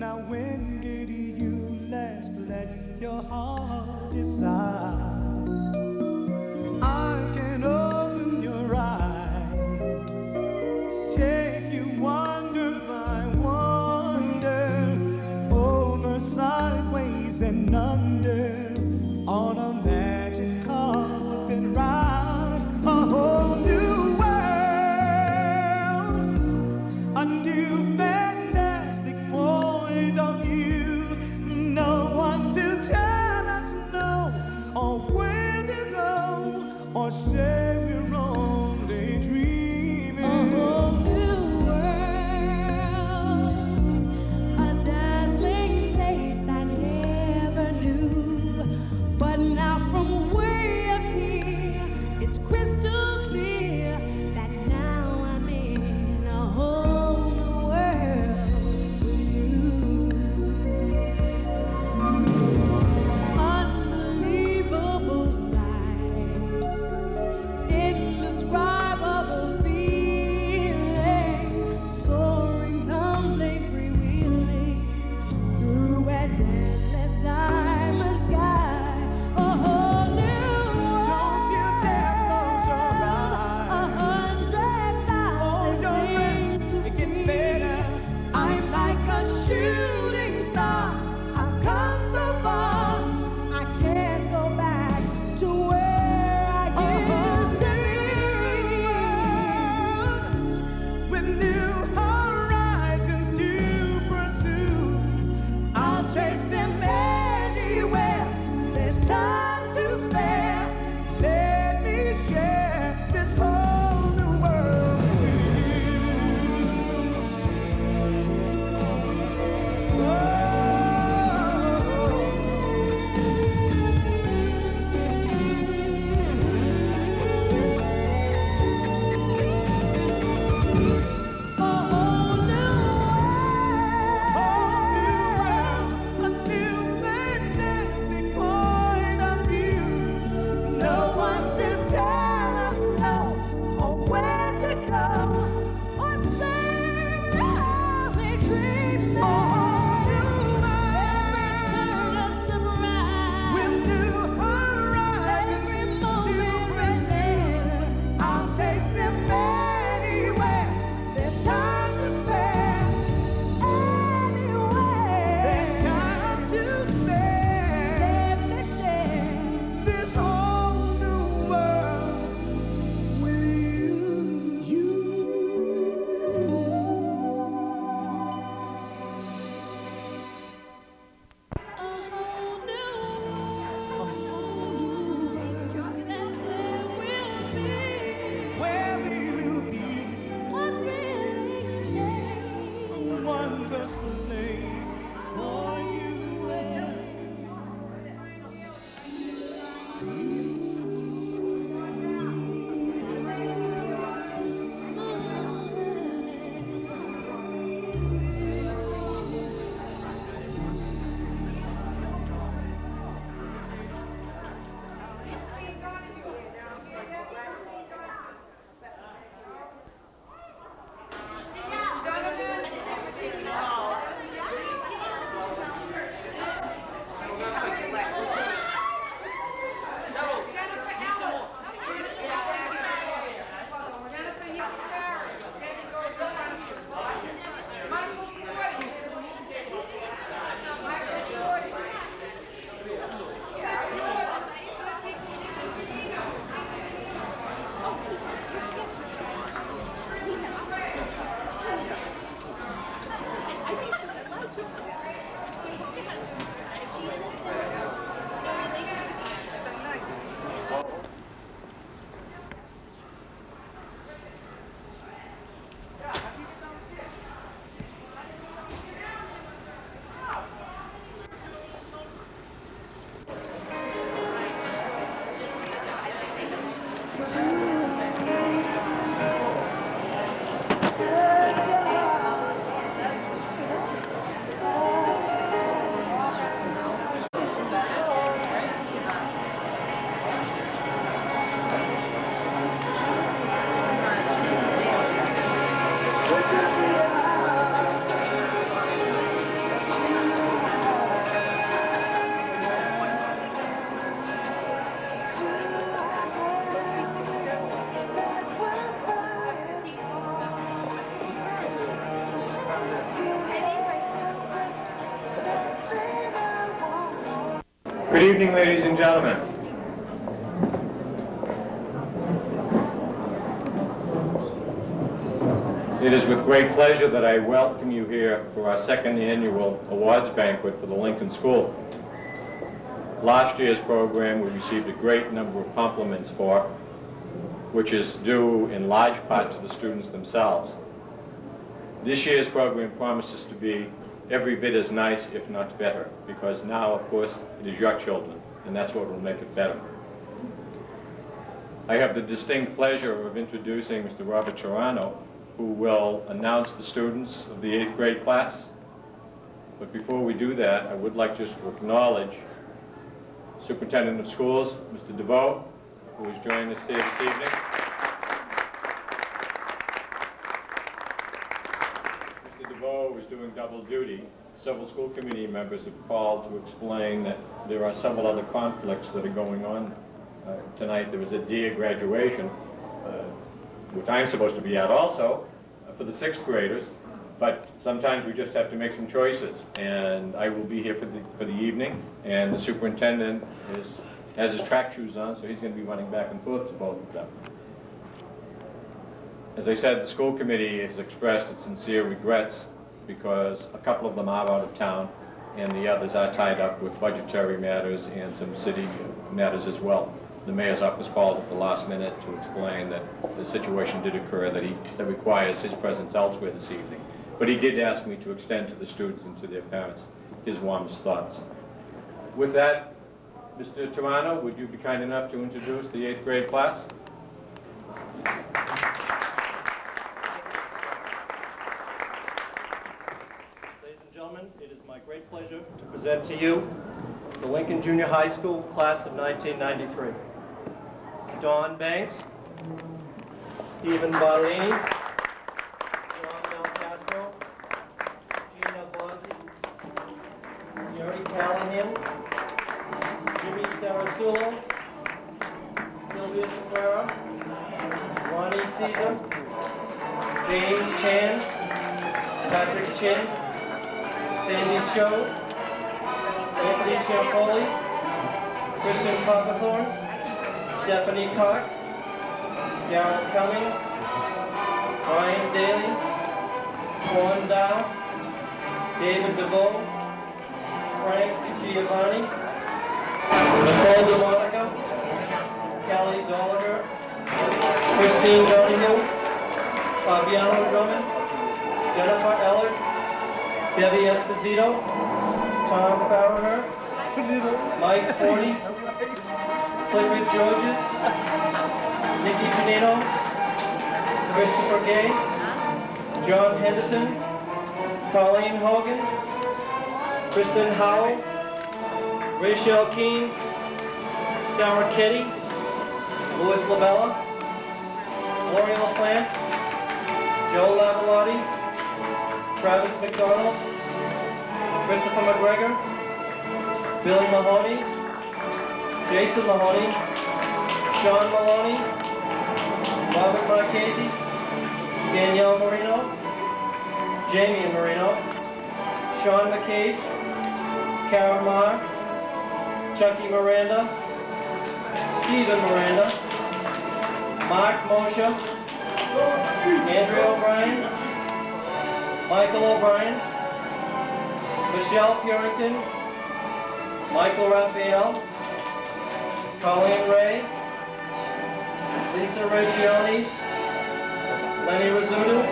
Now when did you last let your heart decide? I can open your eyes, take you wonder by wonder, over, sideways and under, on a magic carpet ride, a whole new world, a new fantastic point of view. No one to tell us no, or where to go, or say we're only dreaming. A whole new world, a dazzling place I never knew. But now from way up here, it's crystal clear that now I'm in a whole new world with you. Unbelievable sights, indescribable feeling, soaring, tumbling, freewheeling through an endless diamond sky. A whole new world. Don't you dare close your eyes. 100,000 things to see. It gets better. I'm like a shooting star. I've come so far. I can't go back to where I used to be. With new horizons to pursue, I'll chase them anywhere. There's time to spare. Let me share this whole new world with you. A whole new world, a new fantastic point of view. No one to tell us no, or where to go, or say we're only dreaming. A whole new world, every turn a surprise, with new horizons to pursue. I'll chase them anywhere. There's time to spare. Anywhere. There's time to spare. Let me share this whole new world with you. A whole new world. That's where we'll be. Where we will be. What really changed? A wondrous place for you and Good evening, ladies and gentlemen. It is with great pleasure that I welcome you here for our second annual awards banquet for the Lincoln School. Last year's program we received a great number of compliments for, which is due in large part to the students themselves. This year's program promises to be every bit as nice, if not better, because now, of course, it is your children, and that's what will make it better. I have the distinct pleasure of introducing Mr. Robert Torano, who will announce the students of the 8th grade class. But before we do that, I would like just to acknowledge Superintendent of Schools, Mr. DeVoe, who is joining us here this evening. Mr. DeVoe is doing double duty. Several school committee members have called to explain that there are several other conflicts that are going on. Tonight there was a Deer graduation, which I'm supposed to be at also, for the 6th graders, but sometimes we just have to make some choices. And I will be here for the evening, and the superintendent has his track shoes on, so he's going to be running back and forth to both of them. As I said, the school committee has expressed its sincere regrets because a couple of them are out of town, and the others are tied up with budgetary matters and some city matters as well. The mayor's office called at the last minute to explain that the situation did occur that requires his presence elsewhere this evening. But he did ask me to extend to the students and to their parents his warmest thoughts. With that, Mr. Torano, would you be kind enough to introduce the 8th grade class? Ladies and gentlemen, it is my great pleasure to present to you the Lincoln Junior High School class of 1993. Don Banks, Stephen Barlini, John Del Castro, Gina Bozzi, Jerry Callahan, Jimmy Sarasulo, Sylvia Ferreira, Ronnie Caesar, James Chan, Patrick Chin, Sandy Cho, Anthony Ciampoli, Kristen Copperthorne, Stephanie Cox, Darren Cummings, Brian Daly, Juan Dow, David DeVoe, Frank Giovanni, Nicole DeMonica, Kelly Dolliger, Christine Donahue, Fabiano Drummond, Jennifer Ellard, Debbie Esposito, Tom Farraher, Mike Forney, Clifford Georges, Nikki Janino, Christopher Gay, John Henderson, Colleen Hogan, Kristen Howell, Rachel Keene, Sarah Ketty, Louis Labella, Gloria LaPlante, Joe Lavalotti, Travis McDonald, Christopher McGregor, Billy Mahoney, Jason Mahoney, Sean Maloney, Robert Marchese, Danielle Marino, Jamie Marino, Sean McCage, Karen Marr, Chucky Miranda, Stephen Miranda, Mark Moshe, Andrew O'Brien, Michael O'Brien, Michelle Purington, Michael Raphael, Colleen Ray, Lisa Reggioni, Lenny Rizzuto,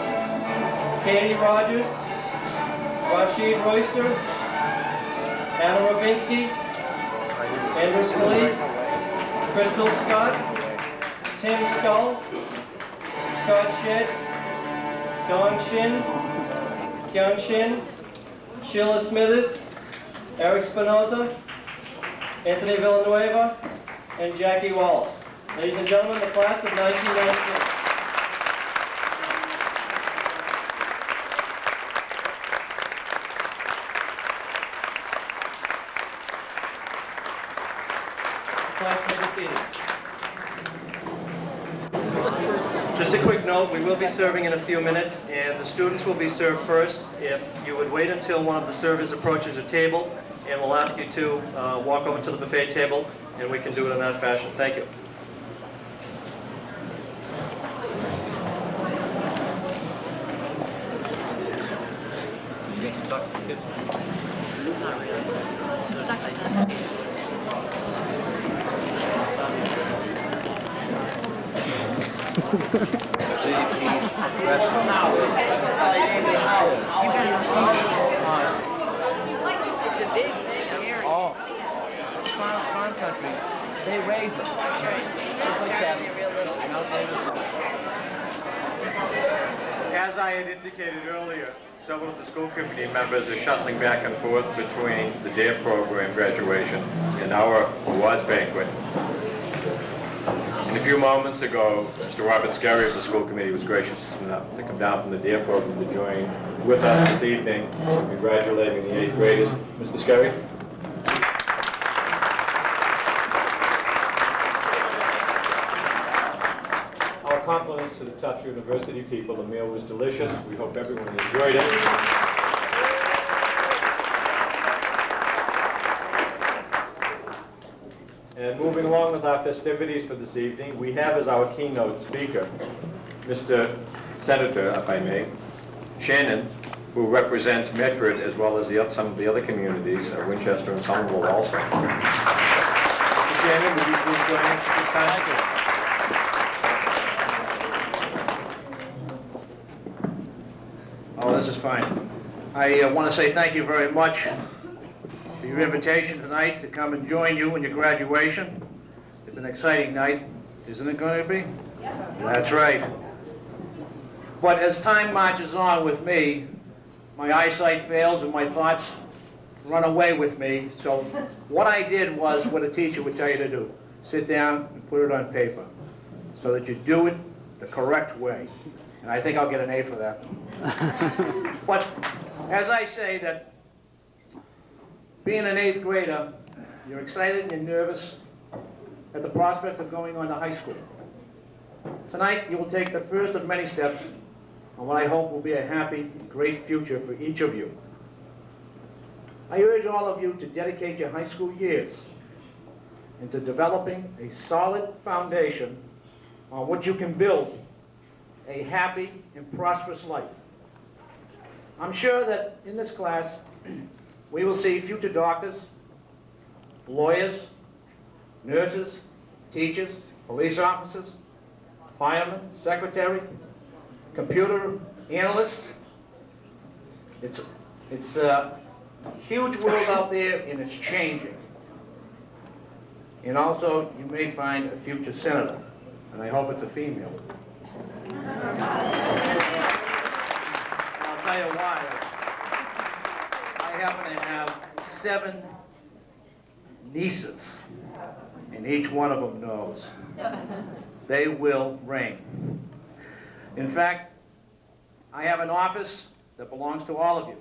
Katie Rogers, Rashid Royster, Anna Rabinsky, Andrew Scalise, Crystal Scott, Tim Skull, Scott Shedd, Don Shin, Kyung Shin, Sheila Smithers, Eric Spinoza, Anthony Villanueva, and Jackie Wallace. Ladies and gentlemen, the class of 1993. Class, may be seated. Just a quick note, we will be serving in a few minutes, and the students will be served first. If you would wait until one of the servers approaches your table, and we'll ask you to walk over to the buffet table, and we can do it in that fashion. Thank you. It's a big area. Oh, farm country, they raise them. Just starting it real little. As I had indicated earlier, several of the school committee members are shuttling back and forth between the DARE program graduation and our awards banquet. And a few moments ago, Mr. Robert Scarry of the school committee was gracious enough to come down from the DARE program to join with us this evening, congratulating the 8th graders. Mr. Scarry? Our compliments to the Tufts University people. The meal was delicious. We hope everyone enjoyed it. And moving along with our festivities for this evening, we have as our keynote speaker, Mr. Senator, if I may, Shannon, who represents Medford as well as some of the other communities, Winchester and Somerville also. Mr. Shannon, would you please join us at this time? Oh, this is fine. I want to say thank you very much for your invitation tonight to come and join you in your graduation. It's an exciting night, isn't it going to be? Yeah. That's right. But as time marches on with me, my eyesight fails and my thoughts run away with me. So what I did was what a teacher would tell you to do. Sit down and put it on paper so that you do it the correct way. And I think I'll get an A for that. But as I say that being an 8th grader, you're excited and you're nervous at the prospects of going on to high school. Tonight, you will take the first of many steps on what I hope will be a happy, great future for each of you. I urge all of you to dedicate your high school years into developing a solid foundation on which you can build a happy and prosperous life. I'm sure that in this class, we will see future doctors, lawyers, nurses, teachers, police officers, firemen, secretary, computer analysts. It's a huge world out there, and it's changing. And also, you may find a future senator, and I hope it's a female. I'll tell you why. I happen to have 7 nieces, and each one of them knows they will reign. In fact, I have an office that belongs to all of you.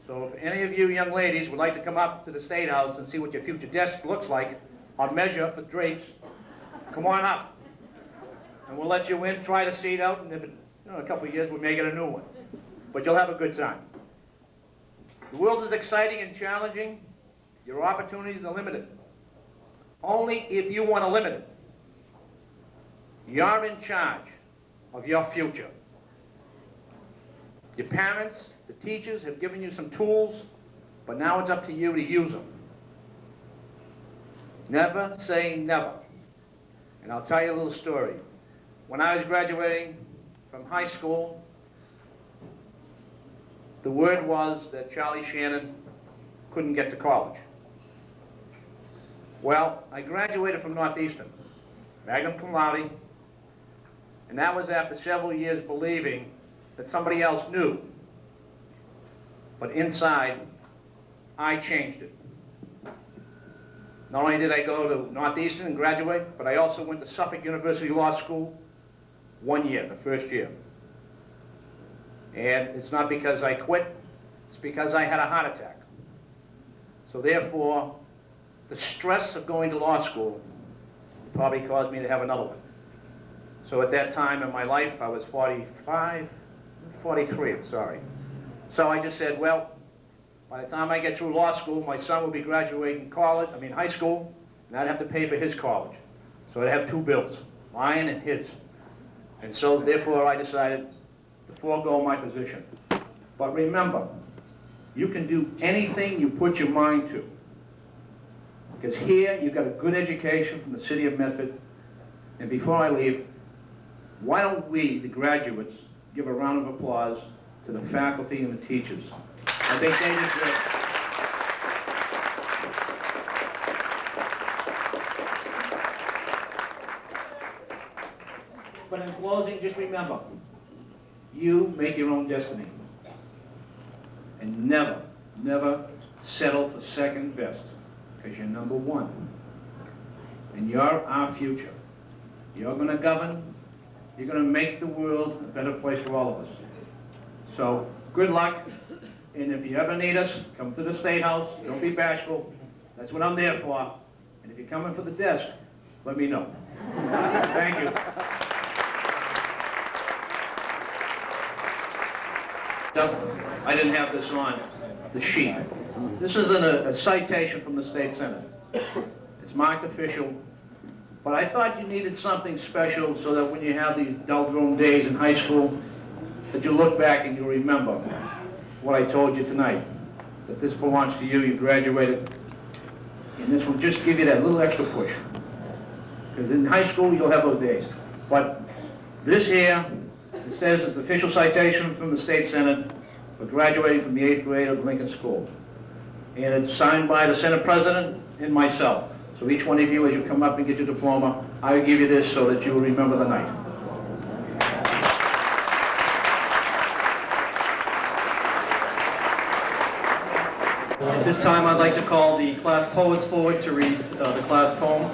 So if any of you young ladies would like to come up to the State House and see what your future desk looks like on measure for drapes, come on up. And we'll let you in, try the seat out, and if in a couple of years we may get a new one. But you'll have a good time. The world is exciting and challenging. Your opportunities are limited. Only if you want to limit it. You're in charge of your future. Your parents, the teachers have given you some tools, but now it's up to you to use them. Never say never. And I'll tell you a little story. When I was graduating from high school, the word was that Charlie Shannon couldn't get to college. Well, I graduated from Northeastern, magna cum laude, and that was after several years believing that somebody else knew. But inside, I changed it. Not only did I go to Northeastern and graduate, but I also went to Suffolk University Law School 1 year, the first year. And it's not because I quit, it's because I had a heart attack. So therefore, the stress of going to law school probably caused me to have another one. So at that time in my life, I was 43, I'm sorry. So I just said, well, by the time I get through law school, my son will be graduating high school, and I'd have to pay for his college. So I'd have two bills, mine and his. And so therefore I decided to forego my position. But remember, you can do anything you put your mind to. Because here, you've got a good education from the city of Medford. And before I leave, why don't we, the graduates, give a round of applause to the faculty and the teachers. I think they deserve it. But in closing, just remember, you make your own destiny. And never, never settle for second best, because you're number one. And you're our future. You're going to govern. You're going to make the world a better place for all of us. So, good luck. And if you ever need us, come to the State House. Don't be bashful. That's what I'm there for. And if you're coming for the desk, let me know. Thank you. I didn't have this on the sheet. This isn't a citation from the State Senate. It's marked official. But I thought you needed something special so that when you have these doldrum days in high school, that you look back and you remember what I told you tonight, that this belongs to you, you graduated, and this will just give you that little extra push. Because in high school, you'll have those days. But this here, it says it's official citation from the State Senate for graduating from the 8th grade of Lincoln School. And it's signed by the Senate President and myself. So each one of you, as you come up and get your diploma, I will give you this so that you will remember the night. At this time, I'd like to call the class poets forward to read the class poem.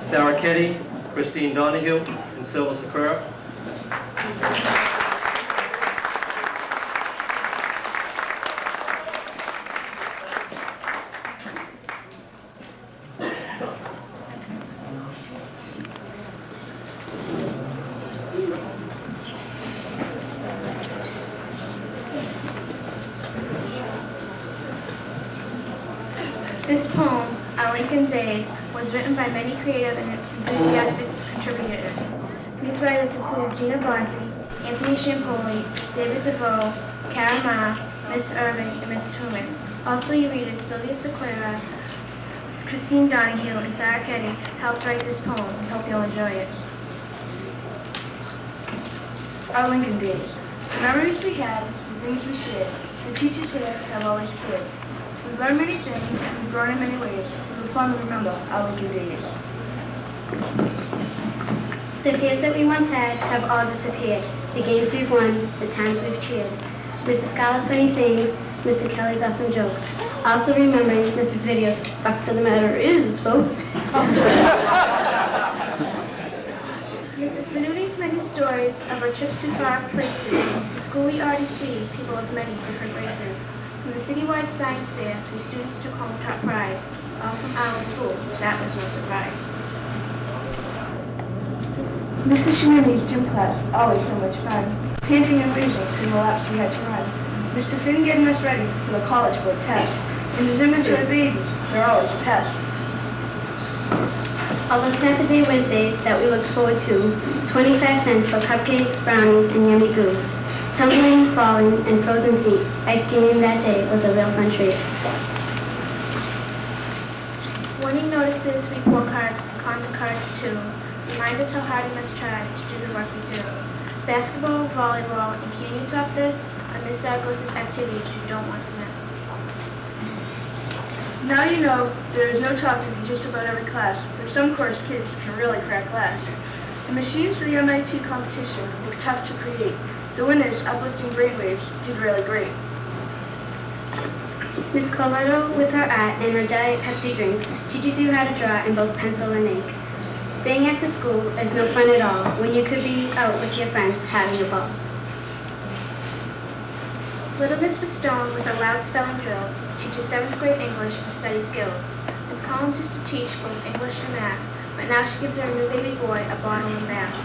Sarah Ketty, Christine Donahue, and Silva Sakura. This poem, Our Lincoln Days, was written by many creative and enthusiastic contributors. These writers include Gina Barsi, Anthony Shampoli, David DeVoe, Karen Ma, Miss Irving, and Miss Truman. Also, your readers Sylvia Sequeira, Christine Donahue, and Sarah Ketty helped write this poem. We hope you'll enjoy it. Our Lincoln Days. The memories we had, the things we shared, the teachers here have always cared. We've learned many things, and we've grown in many ways. We will fondly remember our Lincoln Days. The fears that we once had have all disappeared. The games we've won, the times we've cheered. Mr. Scholars funny sayings, Mr. Kelly's awesome jokes. Also remembering Mr. Video's fact of the matter is, folks. Mrs. Benuti's many stories of our trips to far places. In school we already see people of many different races. From the citywide science fair, 3 students took home top prize. All from our school, that was no surprise. Mr. Shinemi's gym class, always so much fun. Panting and wheezing through the laps we had to run. Mr. Finn getting us ready for the college board test. And his immature babies, they're always a pest. All those half-a-day Wednesdays that we looked forward to, 25 cents for cupcakes, brownies, and yummy goo. Tumbling, falling, and frozen feet, ice skating that day was a real fun treat. Warning notices, report cards, conduct cards too. Remind us how hard we must try to do the work we do. Basketball, volleyball, and can you top this? On Miss Zaragoza's activities you don't want to miss. Now you know there is no topic in just about every class, but some course kids can really crack class. The machines for the MIT competition were tough to create. The winners, uplifting brainwaves, did really great. Miss Coletto, with her art and her Diet Pepsi drink, teaches you how to draw in both pencil and ink. Staying after school is no fun at all when you could be out with your friends having a ball. Little Miss Stone, with her loud spelling drills, teaches 7th grade English and study skills. Miss Collins used to teach both English and math, but now she gives her new baby boy a bottle and bath.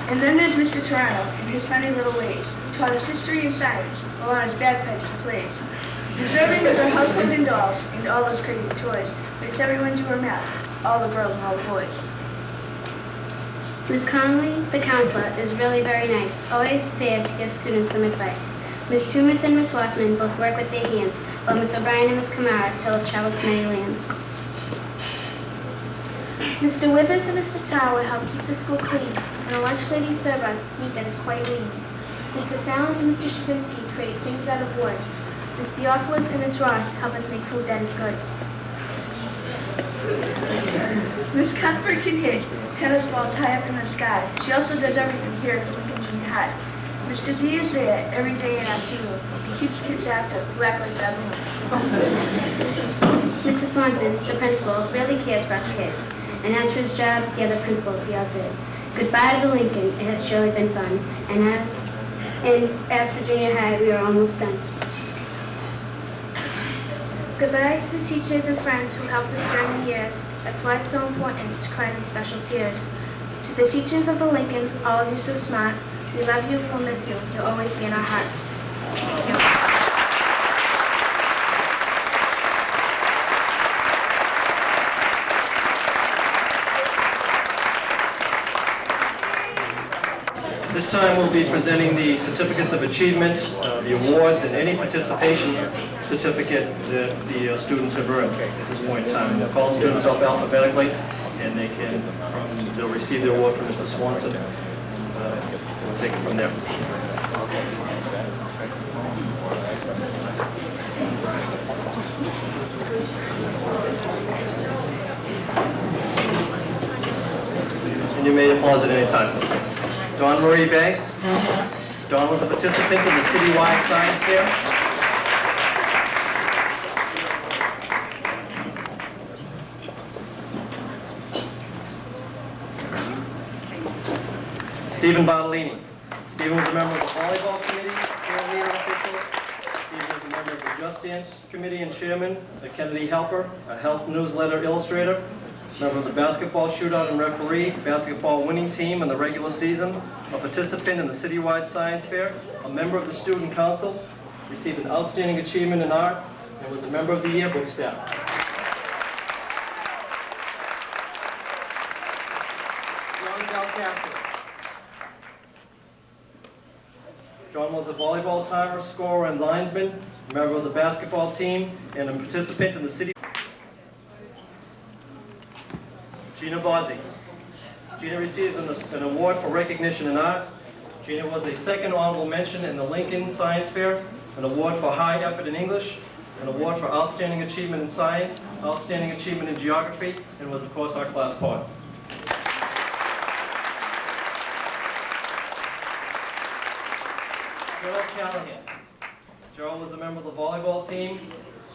And then there's Mr. Toronto and his funny little ways. He taught us history and science while on his bagpipes and plays. Deserving of their household and dolls and all those crazy toys makes everyone do her math, all the girls and all the boys. Miss Conley, the counselor, is really very nice, always there to give students some advice. Miss Tumeth and Miss Wassman both work with their hands, while Miss O'Brien and Miss Kamara tell of travels to many lands. Mr. Withers and Mr. Tower help keep the school clean, and the lunch ladies serve us meat that is quite lean. Mr. Fallon and Mr. Shapinsky create things out of wood. Miss Theophilus and Miss Ross help us make food that is good. Miss Cuthbert can hit tennis balls high up in the sky. She also does everything here at Lincoln Junior High. Mr. V is there every day and afternoon. He keeps kids after who act like baboons. Mr. Swanson, the principal, really cares for us kids. And as for his job, the other principals he outdid. Goodbye to the Lincoln, it has surely been fun. And as for junior high, we are almost done. Goodbye to the teachers and friends who helped us during the years. That's why it's so important to cry these special tears. To the teachers of the Lincoln, all of you so smart, we love you, we'll miss you, you'll always be in our hearts. Thank you. This time we'll be presenting the certificates of achievement, the awards, and any participation certificate that the students have earned at this point in time. We'll call the students up alphabetically, and they'll receive their award from Mr. Swanson. We'll take it from there. And you may applause at any time. Dawn Marie Banks. Dawn was a participant in the citywide science fair. Stephen Bartolini. Stephen was a member of the volleyball committee, cheerleader official. Stephen was a member of the Just Dance committee and chairman, a Kennedy helper, a health newsletter illustrator, member of the basketball shootout and referee, basketball winning team in the regular season, a participant in the citywide science fair, a member of the student council, received an outstanding achievement in art, and was a member of the yearbook staff. John Del Castro. John was a volleyball timer, scorer, and linesman, a member of the basketball team, and a participant in the city. Gina Bozzi. Gina receives an award for recognition in art. Gina was a second honorable mention in the Lincoln Science Fair, an award for high effort in English, an award for outstanding achievement in science, outstanding achievement in geography, and was, of course, our class part. Gerald Callahan. Gerald was a member of the volleyball team.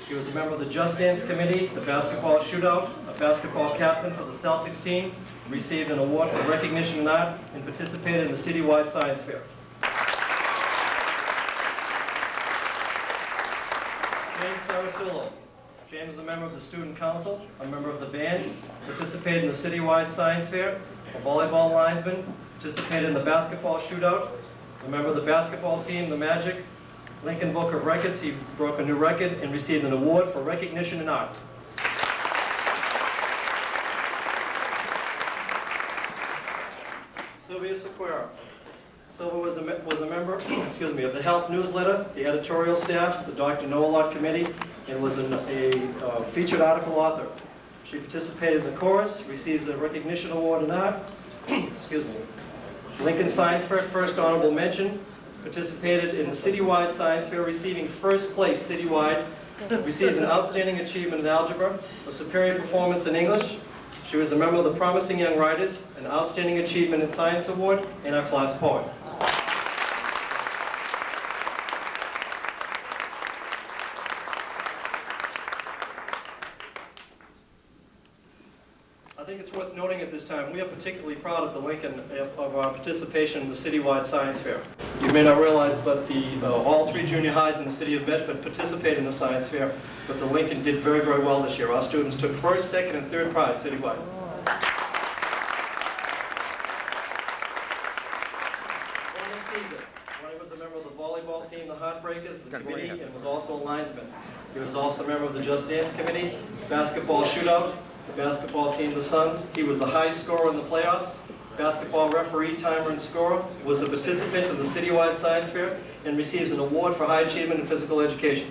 He was a member of the Just Dance committee, the basketball shootout, a basketball captain for the Celtics team, received an award for recognition in art, and participated in the citywide science fair. James Sarasulo. James is a member of the student council, a member of the band, participated in the citywide science fair, a volleyball linesman, participated in the basketball shootout, a member of the basketball team, the Magic, Lincoln Book of Records. He broke a new record and received an award for recognition in art. Sylvia Sequeira. Sylvia was a member of the health newsletter, the editorial staff, the Dr. Know-A-Lot committee, and was a featured article author. She participated in the chorus, receives a recognition award in art. Excuse me. Lincoln Science Fair, first honorable mention. Participated in the citywide science fair, receiving first place citywide. Received an outstanding achievement in algebra, a superior performance in English. She was a member of the Promising Young Writers, an outstanding achievement in science award, and our class poet. I think it's worth noting at this time, we are particularly proud of the Lincoln of our participation in the citywide science fair. You may not realize, but all three junior highs in the city of Medford participated in the science fair, but the Lincoln did very, very well this year. Our students took first, second, and third prize citywide. team, the Heartbreakers, the committee, and was also a linesman. He was also a member of the Just Dance Committee, basketball shootout, the basketball team, the Suns. He was the high scorer in the playoffs, basketball referee, timer, and scorer, was a participant in the citywide science fair, and receives an award for high achievement in physical education.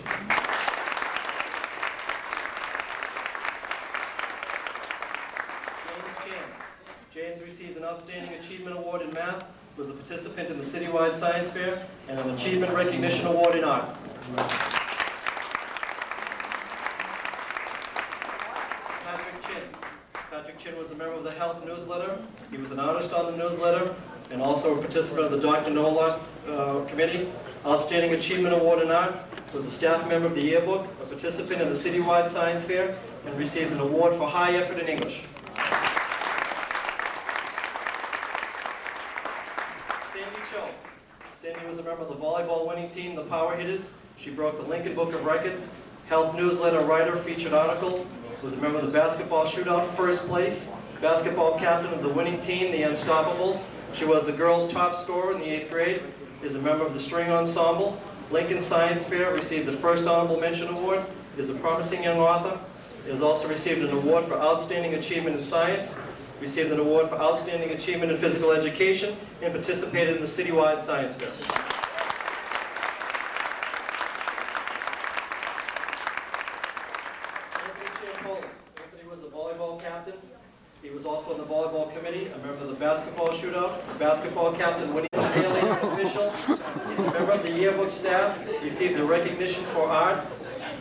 James receives an Outstanding Achievement Award in Math, was a participant in the Citywide Science Fair, and an Achievement Recognition Award in Art. Patrick Chin was a member of the Health Newsletter. He was an artist on the newsletter, and also a participant of the Dr. Nola Committee. Outstanding Achievement Award in Art, was a staff member of the yearbook, a participant in the Citywide Science Fair, and receives an award for high effort in English. Sandy was a member of the volleyball winning team, the Power Hitters. She broke the Lincoln Book of Records. Health Newsletter writer, featured article. Was a member of the basketball shootout, first place. Basketball captain of the winning team, the Unstoppables. She was the girls' top scorer in the 8th grade. Is a member of the string ensemble. Lincoln Science Fair, received the first honorable mention award. Is a promising young author. Has also received an award for outstanding achievement in science. Received an award for outstanding achievement in physical education, and participated in the citywide science fair. Anthony was a volleyball captain. He was also on the volleyball committee, a member of the basketball shootout, basketball captain, winning daily official. He's a member of the yearbook staff. Received a recognition for art.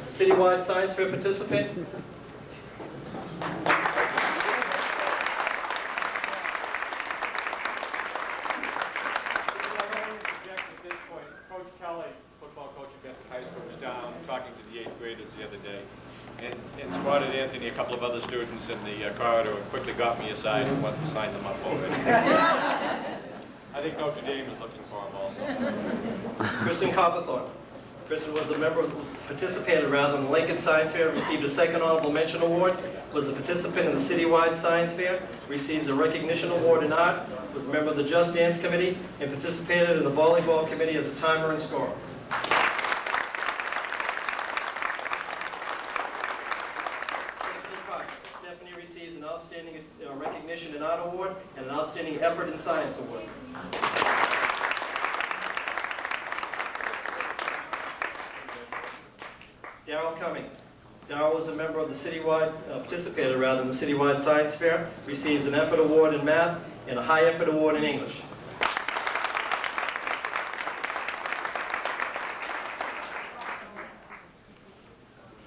Citywide science fair participant. The other day, and spotted Anthony, a couple of other students in the corridor, and quickly got me aside and wants to sign them up already. I think Dr. Dame is looking for him also. Kristen Copperthorne. Kristen was a member, participated rather, in the Lincoln Science Fair, received a second honorable mention award, was a participant in the Citywide Science Fair, receives a recognition award in art, was a member of the Just Dance Committee, and participated in the volleyball committee as a timer and scorer. Stephanie receives an outstanding recognition in art award and an outstanding effort in science award. Darrell Cummings. Darrell was a member of the citywide, participated rather in the Citywide Science Fair, receives an effort award in math and a high effort award in English.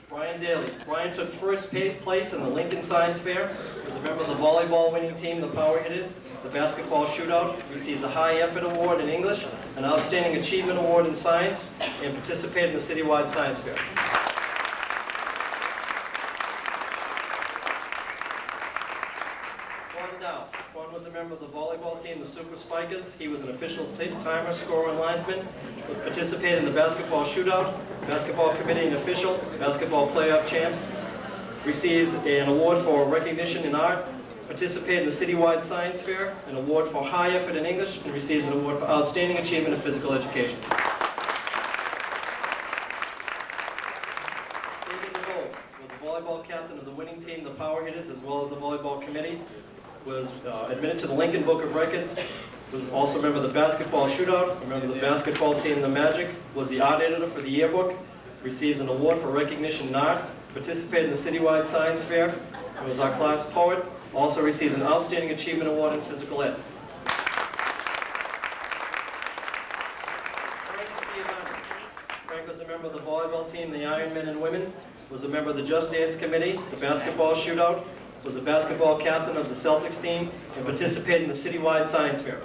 Brian Daly. Brian took first place in the Lincoln Science Fair, was a member of the volleyball winning team, the Power Hitters, the basketball shootout, receives a high effort award in English, an outstanding achievement award in science, and participated in the Citywide Science Fair. Quan was a member of the volleyball team, the Super Spikers. He was an official timer, scorer, and linesman. Participated in the basketball shootout, basketball committee and official, basketball playoff champs. Receives an award for recognition in art. Participated in the Citywide Science Fair, an award for high effort in English, and receives an award for outstanding achievement in physical education. Volleyball captain of the winning team, the Power Hitters, as well as the volleyball committee, was admitted to the Lincoln Book of Records, was also a member of the basketball shootout, a member of the basketball team, the Magic, was the art editor for the yearbook, receives an award for recognition in art, participated in the Citywide Science Fair, and was our class poet, also receives an Outstanding Achievement Award in Physical Ed. Frank was a member of the volleyball team, the Iron Men and Women, was a member of the Just Dance Committee, the basketball shootout, was a basketball captain of the Celtics team, and participated in the Citywide Science Fair.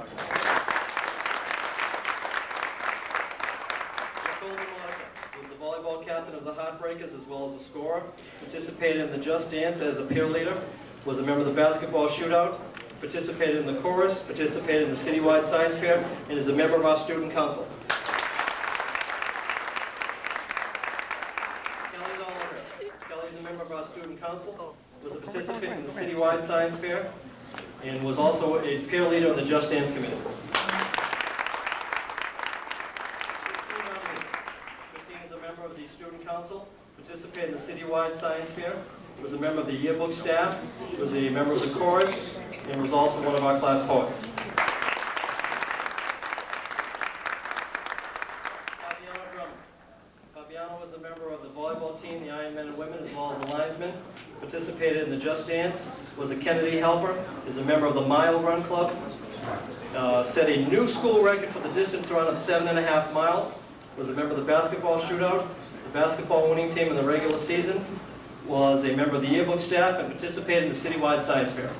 Was the volleyball captain of the Heartbreakers as well as a scorer, participated in the Just Dance as a peer leader, was a member of the basketball shootout, participated in the chorus, participated in the Citywide Science Fair, and is a member of our student council. Of our student council, was a participant in the Citywide Science Fair, and was also a peer leader of the Just Dance Committee. Student Council, participated in the citywide science fair, was a member of the yearbook staff, was a member of the chorus, and was also one of our class poets. Fabiano was a member of the volleyball team, the Iron Men and Women, as well as the linesmen. Participated in the Just Dance, was a Kennedy helper, is a member of the Mile Run Club, set a new school record for the distance run of 7.5 miles, was a member of the basketball shootout, the basketball winning team in the regular season, was a member of the yearbook staff, and participated in the citywide science fair.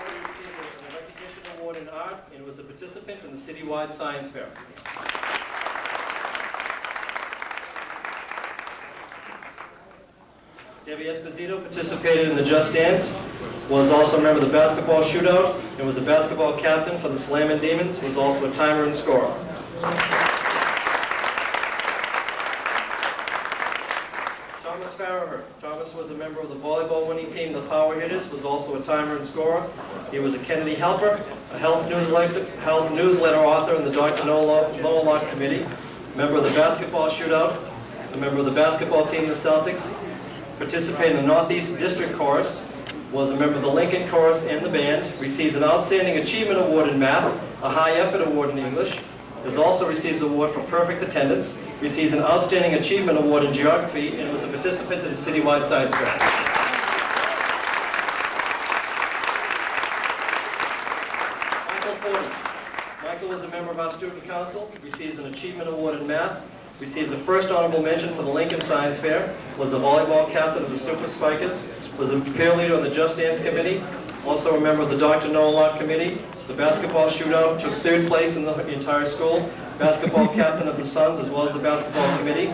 He received a recognition award in art and was a participant in the citywide science fair. Debbie Esposito participated in the Just Dance, was also a member of the basketball shootout, and was a basketball captain for the Slammin' Demons, was also a timer and scorer. Thomas Farraher. Thomas was a member of the volleyball winning team, the Power Hitters, was also a timer and scorer. He was a Kennedy helper, a health newsletter author in the Dr. Noah Committee, member of the basketball shootout, a member of the basketball team, the Celtics, participated in the Northeast District Chorus, was a member of the Lincoln Chorus and the band, receives an Outstanding Achievement Award in Math, a High Effort Award in English, also receives an award for perfect attendance, receives an Outstanding Achievement Award in Geography, and was a participant in the citywide science fair. Michael Forden. Michael was a member of our student council, receives an Achievement Award in Math, receives a first honorable mention for the Lincoln Science Fair, was the volleyball captain of the Super Spikers, was a peer leader on the Just Dance Committee, also a member of the Dr. Noah Committee, the basketball shootout, took 3rd place in the entire school, basketball captain of the Suns as well as the basketball committee,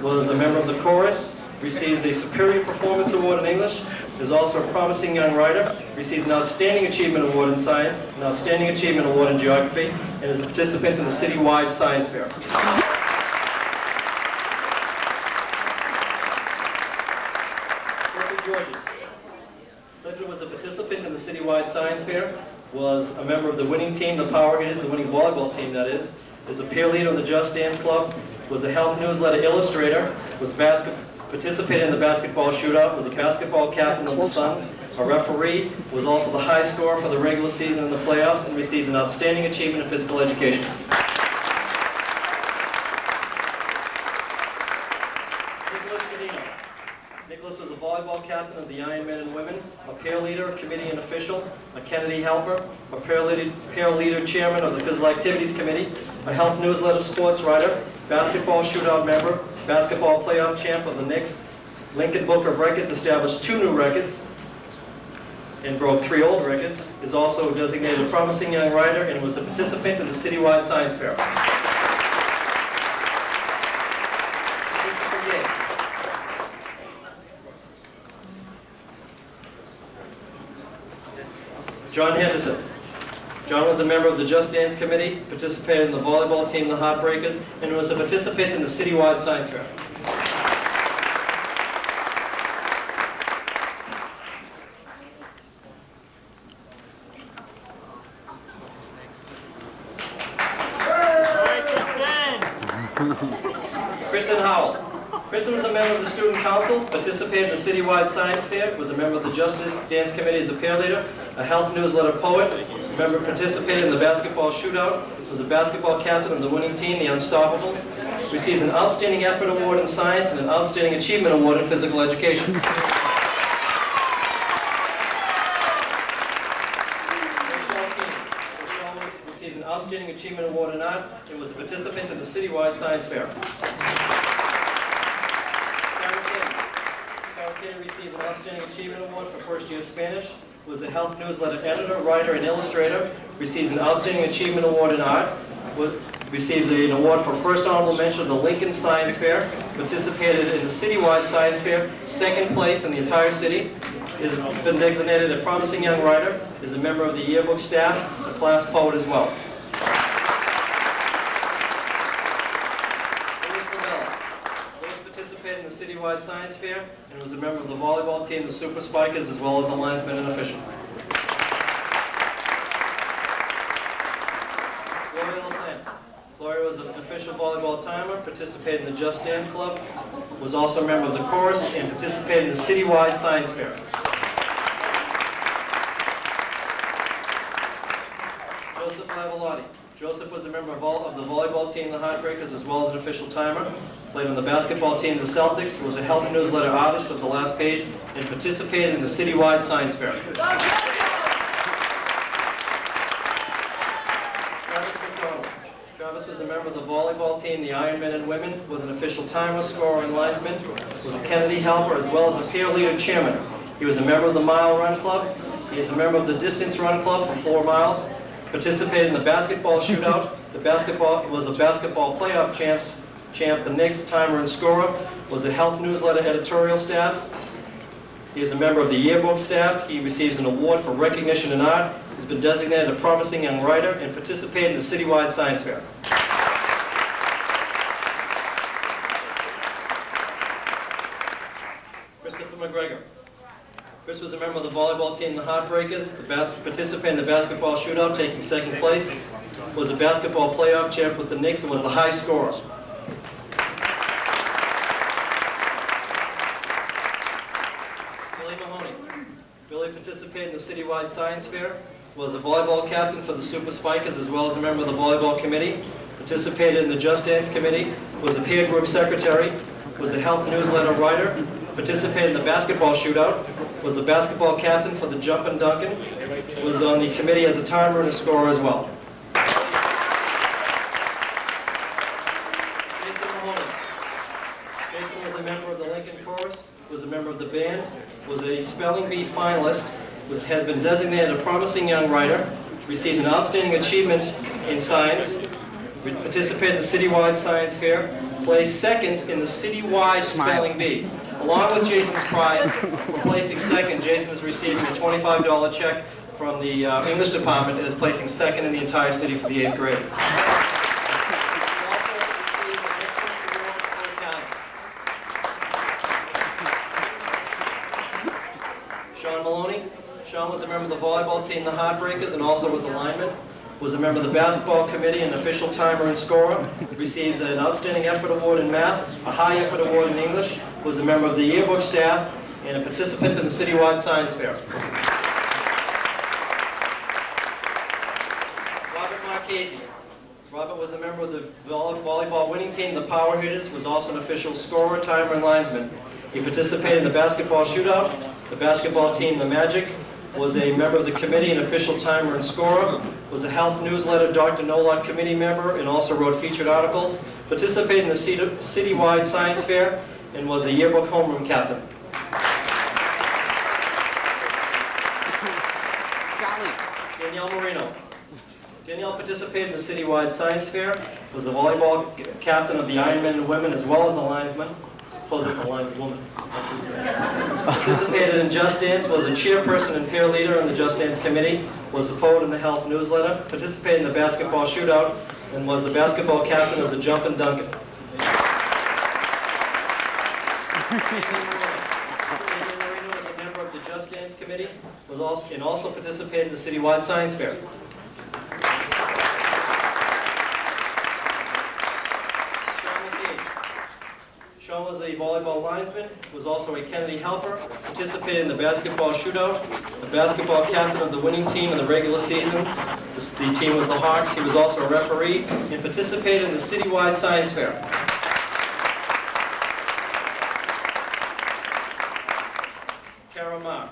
was a member of the chorus, receives a Superior Performance Award in English, is also a promising young writer, receives an Outstanding Achievement Award in Science, an Outstanding Achievement Award in Geography, and is a participant in the citywide science fair. Clifton was a participant in the citywide science fair, was a member of the winning team, the Power Hitters, the winning volleyball team that is a peer leader in the Just Dance Club, was a health newsletter illustrator, participated in the basketball shootout, was a basketball captain of the Suns, a referee, was also the high scorer for the regular season and the playoffs, and receives an Outstanding Achievement in Physical Education. Nicholas was a volleyball captain of the Iron Men and Women, a peer leader, committee and official, a Kennedy helper, a peer leader chairman of the Physical Activities Committee, a health newsletter sports writer, basketball shootout member, basketball playoff champ of the Knicks, Lincoln Book of Records established 2 new records and broke 3 old records, is also designated a promising young writer and was a participant in the citywide science fair. John Henderson. John was a member of the Just Dance Committee, participated in the volleyball team, the Heartbreakers, and was a participant in the citywide science fair. Kristen Howell. Kristen was a member of the Student Council, participated in the citywide science fair, was a member of the Just Dance Committee as a peer leader, a health newsletter poet, member participated in the basketball shootout, was a basketball captain of the winning team, the Unstoppables, receives an Outstanding Effort Award in Science and an Outstanding Achievement Award in Physical Education. Receives an Outstanding Achievement Award in Art and was a participant in the citywide science fair. Sarah receives an Outstanding Achievement Award for first year Spanish, was a health newsletter editor, writer, and illustrator, receives an Outstanding Achievement Award in Art, receives an award for first honorable mention of the Lincoln Science Fair, participated in the citywide science fair, 2nd place in the entire city, has been designated a promising young writer, is a member of the yearbook staff, a class poet as well. Lewis participated in the citywide science fair and was a member of the volleyball team, the Super Spikers, as well as the linesman and official. Gloria was an official volleyball timer, participated in the Just Dance Club, was also a member of the chorus, and participated in the citywide science fair. Joseph Lavalotti. Joseph was a member of the volleyball team, the Heartbreakers, as well as an official timer. Played on the basketball team, the Celtics, was a health newsletter artist of the last page, and participated in the citywide science fair. Travis was a member of the volleyball team, the Iron Men and Women, was an official timer, scorer, and linesman, was a Kennedy helper, as well as a peer leader chairman. He was a member of the Mile Run Club. He is a member of the Distance Run Club for 4 miles. Participated in the basketball shootout. The basketball was a basketball playoff champ, the Knicks timer and scorer, was a health newsletter editorial staff. He is a member of the yearbook staff. He receives an award for recognition in art. He's been designated a promising young writer and participated in the citywide science fair. Christopher McGregor. Chris was a member of the volleyball team, the Heartbreakers, participated in the basketball shootout, taking 2nd place, was a basketball playoff champ with the Knicks, and was the high scorer. Billy Mahoney. Billy participated in the citywide science fair, was a volleyball captain for the Super Spikers, as well as a member of the volleyball committee, participated in the Just Dance committee, was a peer group secretary, was a health newsletter writer, participated in the basketball shootout, was the basketball captain for the Jumpin' Dunkin', was on the committee as a timer and a scorer as well. Jason Mahoney. Jason was a member of the Lincoln Chorus, was a member of the band, was a spelling bee finalist, has been designated a promising young writer, received an outstanding achievement in science, participated in the citywide science fair, placed 2nd in the citywide spelling bee. Along with Jason's prize for placing 2nd, Jason is receiving a $25 check from the English department and is placing 2nd in the entire city for the 8th grade. He also received an excellence award for talent. Sean Maloney. Sean was a member of the volleyball team, the Heartbreakers, and also was a lineman. Was a member of the basketball committee, an official timer and scorer, receives an outstanding effort award in math, a high effort award in English, was a member of the yearbook staff, and a participant in the citywide science fair. Robert Marchese. Robert was a member of the volleyball winning team, the Power Hitters, was also an official scorer, timer, and linesman. He participated in the basketball shootout, the basketball team, the Magic, was a member of the committee, an official timer and scorer, was a health newsletter Dr. Nolak committee member, and also wrote featured articles, participated in the citywide science fair, and was a yearbook homeroom captain. Danielle Marino. Danielle participated in the citywide science fair, was the volleyball captain of the Iron Men and Women, as well as a linesman. I suppose it's a lineswoman, I should say. Participated in Just Dance, was a chairperson and peer leader in the Just Dance committee, was a poet in the health newsletter, participated in the basketball shootout, and was the basketball captain of the Jumpin' Dunkin'. David Marino was a member of the Just Dance committee, was also participated in the citywide science fair. Sean was a volleyball linesman, was also a Kennedy helper, participated in the basketball shootout, the basketball captain of the winning team in the regular season. The team was the Hawks. He was also a referee and participated in the citywide science fair. Kara Mark.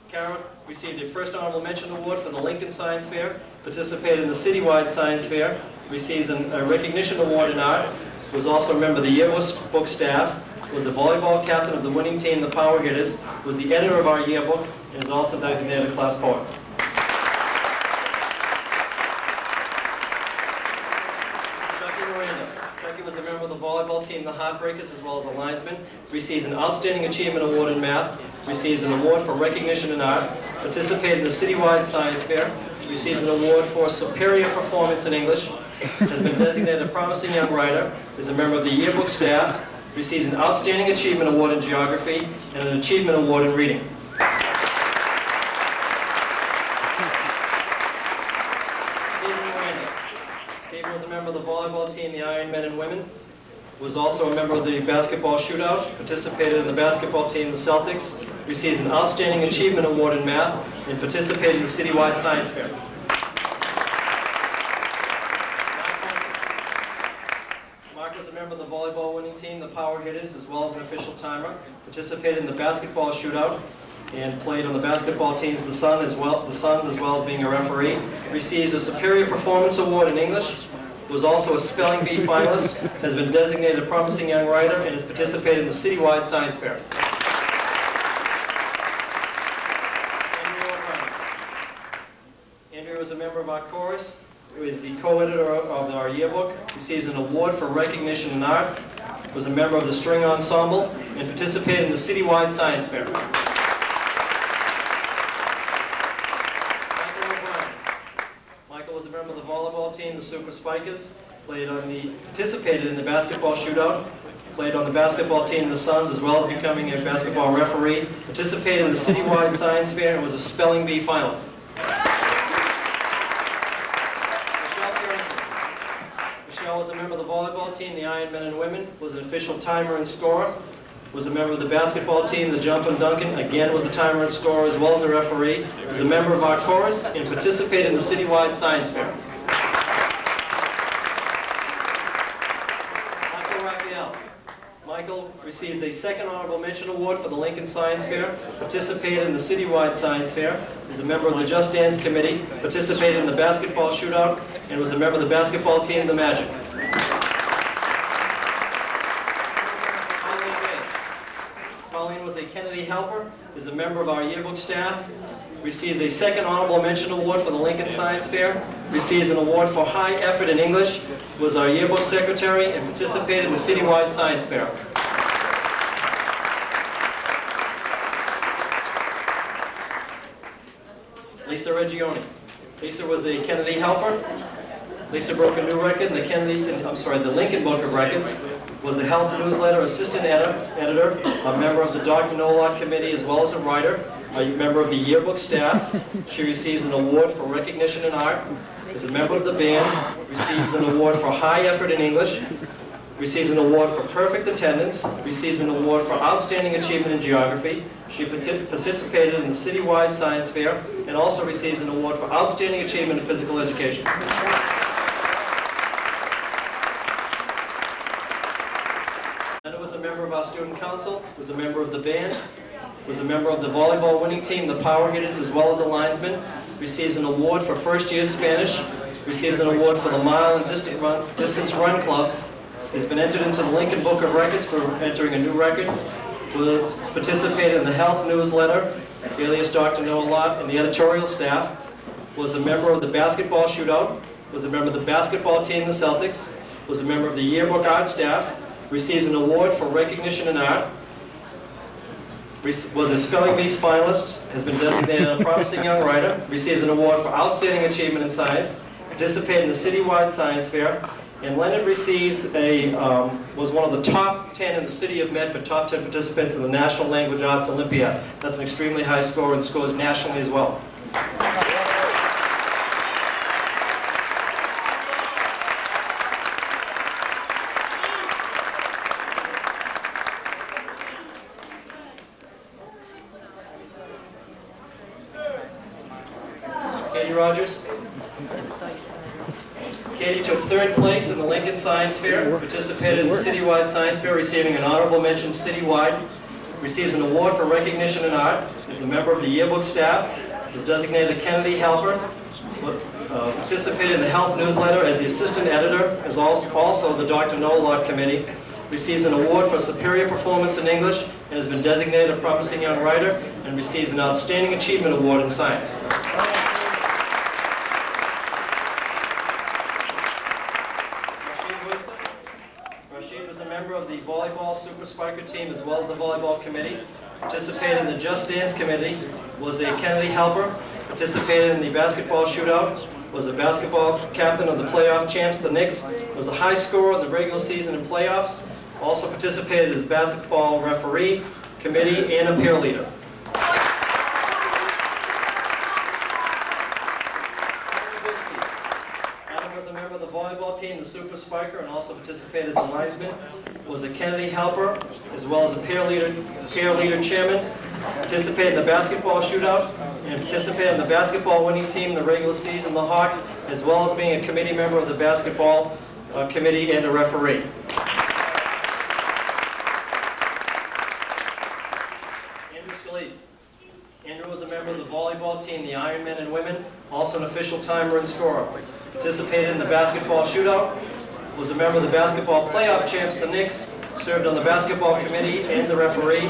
Kara received a First Honorable Mention Award for the Lincoln Science Fair, participated in the citywide science fair, receives a recognition award in art, was also a member of the yearbook staff, was a volleyball captain of the winning team, the Power Hitters, was the editor of our yearbook, and is also designated a class poet. Chucky Miranda. Chucky was a member of the volleyball team, the Heartbreakers, as well as a linesman, receives an Outstanding Achievement Award in math, receives an award for recognition in art, participated in the citywide science fair, receives an award for superior performance in English, has been designated a promising young writer, is a member of the yearbook staff, receives an Outstanding Achievement Award in Geography, and an Achievement Award in Reading. Steve Aiden was a member of the volleyball team, the Iron Men and Women. Was also a member of the basketball shootout, participated in the basketball team, the Celtics, receives an Outstanding Achievement Award in math, and participated in the citywide science fair. Mark was a member of the volleyball winning team, the Power Hitters, as well as an official timer, participated in the basketball shootout, and played on the basketball teams, the Suns, as well as being a referee. Receives a Superior Performance Award in English. Was also a Spelling Bee finalist, has been designated a promising young writer, and has participated in the citywide science fair. Andrew was a member of our chorus, who is the co-editor of our yearbook, receives an award for recognition in art, was a member of the string ensemble, and participated in the citywide science fair. Was a member of the volleyball team, the Super Spikers, participated in the basketball shootout, played on the basketball team, the Suns, as well as becoming a basketball referee, participated in the citywide science fair, and was a Spelling Bee finalist. Michelle was a member of the volleyball team, the Iron Men and Women, was an official timer and scorer, was a member of the basketball team, the Jump and Duncan, again was a timer and scorer as well as a referee, was a member of our chorus, and participated in the citywide science fair. Michael Raphael. Michael receives a second honorable mention award for the Lincoln Science Fair, participated in the citywide science fair, is a member of the Just Dance Committee, participated in the basketball shootout, and was a member of the basketball team, the Magic. Was a Kennedy Helper, is a member of our yearbook staff, receives a second honorable mention award for the Lincoln Science Fair, receives an award for high effort in English, was our yearbook secretary, and participated in the citywide science fair. Lisa Reggioni. Lisa was a Kennedy Helper. Lisa broke a new record in the Lincoln Book of Records, was a health newsletter assistant editor, a member of the Dr. Nolot Committee, as well as a writer, a member of the yearbook staff. She receives an award for recognition in art, is a member of the band, receives an award for high effort in English, receives an award for perfect attendance, receives an award for outstanding achievement in geography. She participated in the citywide science fair, and also receives an award for outstanding achievement in physical education. Member of our student council, was a member of the band, was a member of the volleyball winning team, the Power Hitters, as well as a linesman, receives an award for first year Spanish, receives an award for the mile and distance run clubs, has been entered into the Lincoln Book of Records for entering a new record, was participated in the health newsletter, alias Dr. Nolot, and the editorial staff, was a member of the basketball shootout, was a member of the basketball team, the Celtics, was a member of the yearbook art staff, receives an award for recognition in art, was a Spelling Bee finalist, has been designated a promising young writer, receives an award for outstanding achievement in science, participated in the citywide science fair, and Leonard receives was one of the top 10 in the city of Medford, top 10 participants in the National Language Arts Olympiad. That's an extremely high score and scores nationally as well. Rogers. Katie took third place in the Lincoln Science Fair, participated in the citywide science fair, receiving an honorable mention citywide, receives an award for recognition in art, is a member of the yearbook staff, was designated a Kennedy Helper, participated in the health newsletter as the assistant editor, is also the Dr. Nolot Committee, receives an award for superior performance in English, and has been designated a promising young writer, and receives an outstanding achievement award in science. Of the volleyball Super Spiker team, as well as the volleyball committee, participated in the Just Dance Committee, was a Kennedy Helper, participated in the basketball shootout, was a basketball captain of the playoff champs, the Knicks, was a high scorer in the regular season and playoffs, also participated as basketball referee, committee, and a peer leader. volleyball team, the super spiker, and also participated as a linesman, was a Kennedy helper, as well as a peer leader chairman, participated in the basketball shootout, and participated in the basketball winning team in the regular season, the Hawks, as well as being a committee member of the basketball committee and a referee. Andrew was a member of the volleyball team, the Iron Men and Women, also an official timer and scorer. Participated in the basketball shootout, was a member of the basketball playoff champs, the Knicks, served on the basketball committee and the referee,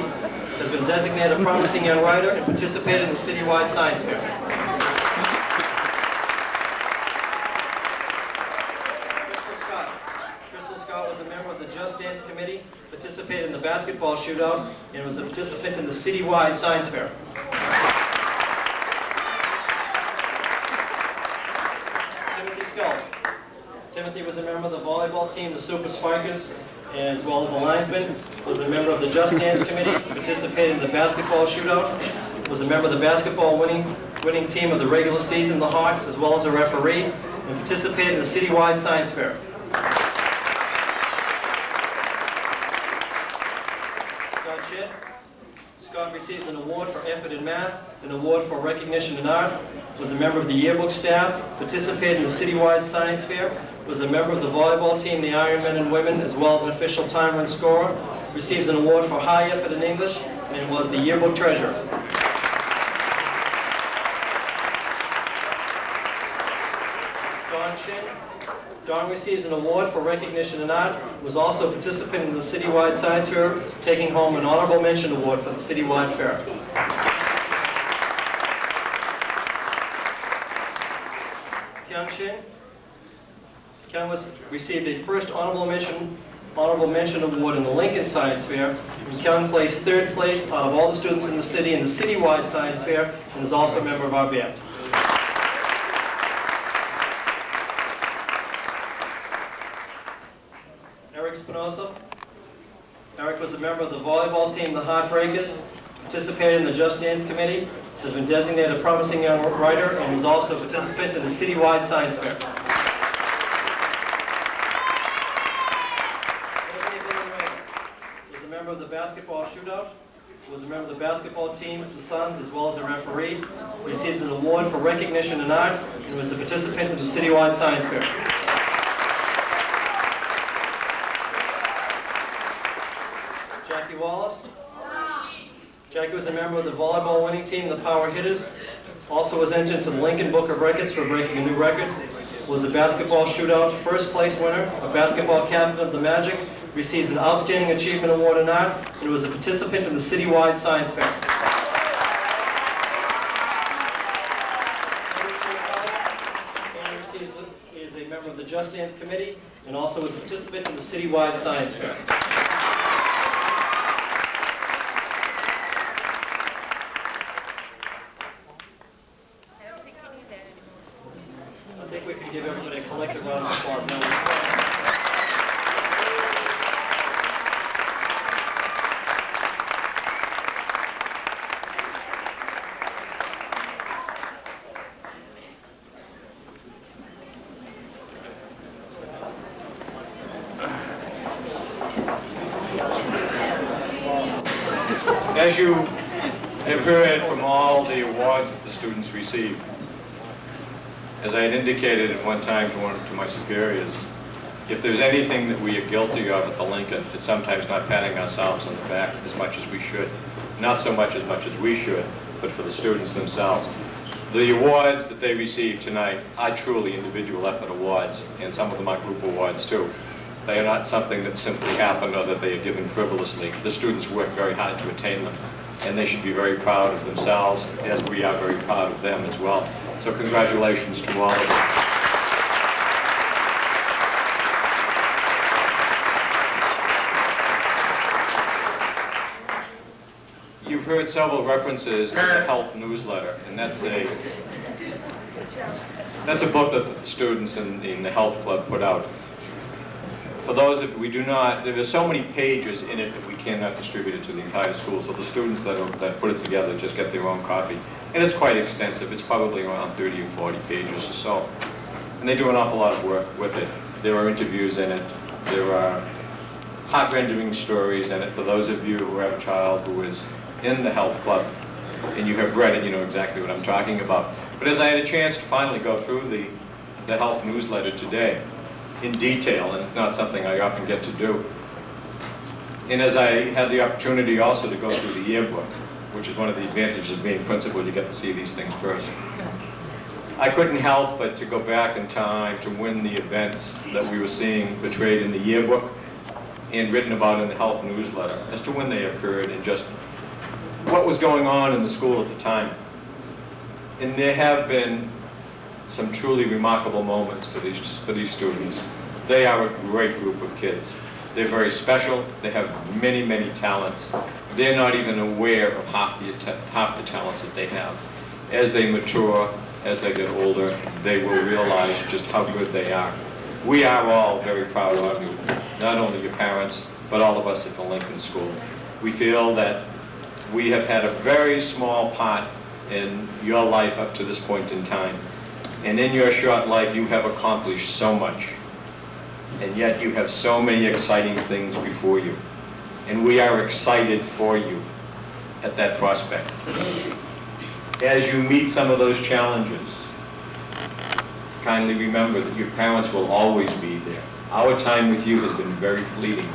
has been designated a promising young writer, and participated in the citywide science fair. Crystal Scott was a member of the Just Dance committee, participated in the basketball shootout, and was a participant in the citywide science fair. Timothy was a member of the volleyball team, the Super Spikers, as well as a linesman, was a member of the Just Dance committee, participated in the basketball shootout, was a member of the basketball winning team of the regular season, the Hawks, as well as a referee, and participated in the citywide science fair. Scott Shedd. Scott receives an award for effort in math, an award for recognition in art, was a member of the yearbook staff, participated in the citywide science fair, was a member of the volleyball team, the Iron Men and Women, as well as an official timer and scorer, receives an award for high effort in English, and was the yearbook treasurer. Don Chin. Don receives an award for recognition in art, was also a participant in the citywide science fair, taking home an honorable mention award for the citywide fair. Kyung Shin. Kyung received a first honorable mention award in the Lincoln Science Fair. And Kyung placed third place out of all the students in the city in the citywide science fair, and is also a member of our band. Eric Spinoza. Eric was a member of the volleyball team, the Heartbreakers, participated in the Just Dance committee, has been designated a promising young writer, and was also a participant in the citywide science fair. Was a member of the basketball shootout, was a member of the basketball teams, the Suns, as well as a referee, receives an award for recognition in art, and was a participant in the citywide science fair. Jackie Wallace. Jackie was a member of the volleyball winning team, the Power Hitters. Also was entered into the Lincoln Book of Records for breaking a new record. Was a basketball shootout first place winner, a basketball captain of the Magic, receives an Outstanding Achievement Award in art, and was a participant in the citywide science fair. Andy is a member of the Just Dance committee, and also was a participant in the citywide science fair. I think we can give everybody a collective round of applause. As you have heard from all the awards that the students receive, as I had indicated at one time to my superiors, if there's anything that we are guilty of at the Lincoln, it's sometimes not patting ourselves on the back as much as we should. Not so much as we should, but for the students themselves. The awards that they receive tonight are truly individual effort awards, and some of them are group awards too. They are not something that simply happened or that they are given frivolously. The students work very hard to attain them, and they should be very proud of themselves, as we are very proud of them as well. So congratulations to all of them. You've heard several references to the health newsletter, and that's a book that the students in the health club put out. For those that we do not, there are so many pages in it that we cannot distribute it to the entire school, so the students that put it together just get their own copy. And it's quite extensive. It's probably around 30 or 40 pages or so. And they do an awful lot of work with it. There are interviews in it. There are heart-rending stories in it. For those of you who have a child who is in the health club and you have read it, you know exactly what I'm talking about. But as I had a chance to finally go through the health newsletter today in detail, and it's not something I often get to do, and as I had the opportunity also to go through the yearbook, which is one of the advantages of being principal, you get to see these things first. I couldn't help but to go back in time to when the events that we were seeing portrayed in the yearbook and written about in the health newsletter, as to when they occurred and just what was going on in the school at the time. And there have been some truly remarkable moments for these students. They are a great group of kids. They're very special. They have many, many talents. They're not even aware of half the talents that they have. As they mature, as they get older, they will realize just how good they are. We are all very proud of you, not only your parents, but all of us at the Lincoln School. We feel that we have had a very small part in your life up to this point in time. And in your short life, you have accomplished so much. And yet you have so many exciting things before you. And we are excited for you at that prospect. As you meet some of those challenges, kindly remember that your parents will always be there. Our time with you has been very fleeting.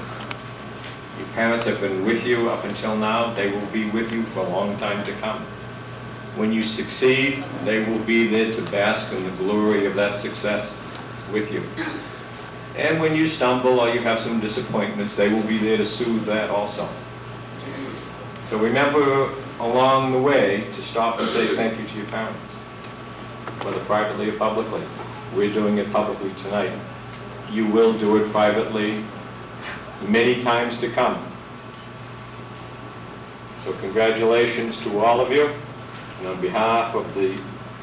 Your parents have been with you up until now. They will be with you for a long time to come. When you succeed, they will be there to bask in the glory of that success with you. And when you stumble or you have some disappointments, they will be there to soothe that also. So remember along the way to stop and say thank you to your parents, whether privately or publicly. We're doing it publicly tonight. You will do it privately many times to come. So congratulations to all of you. And on behalf of the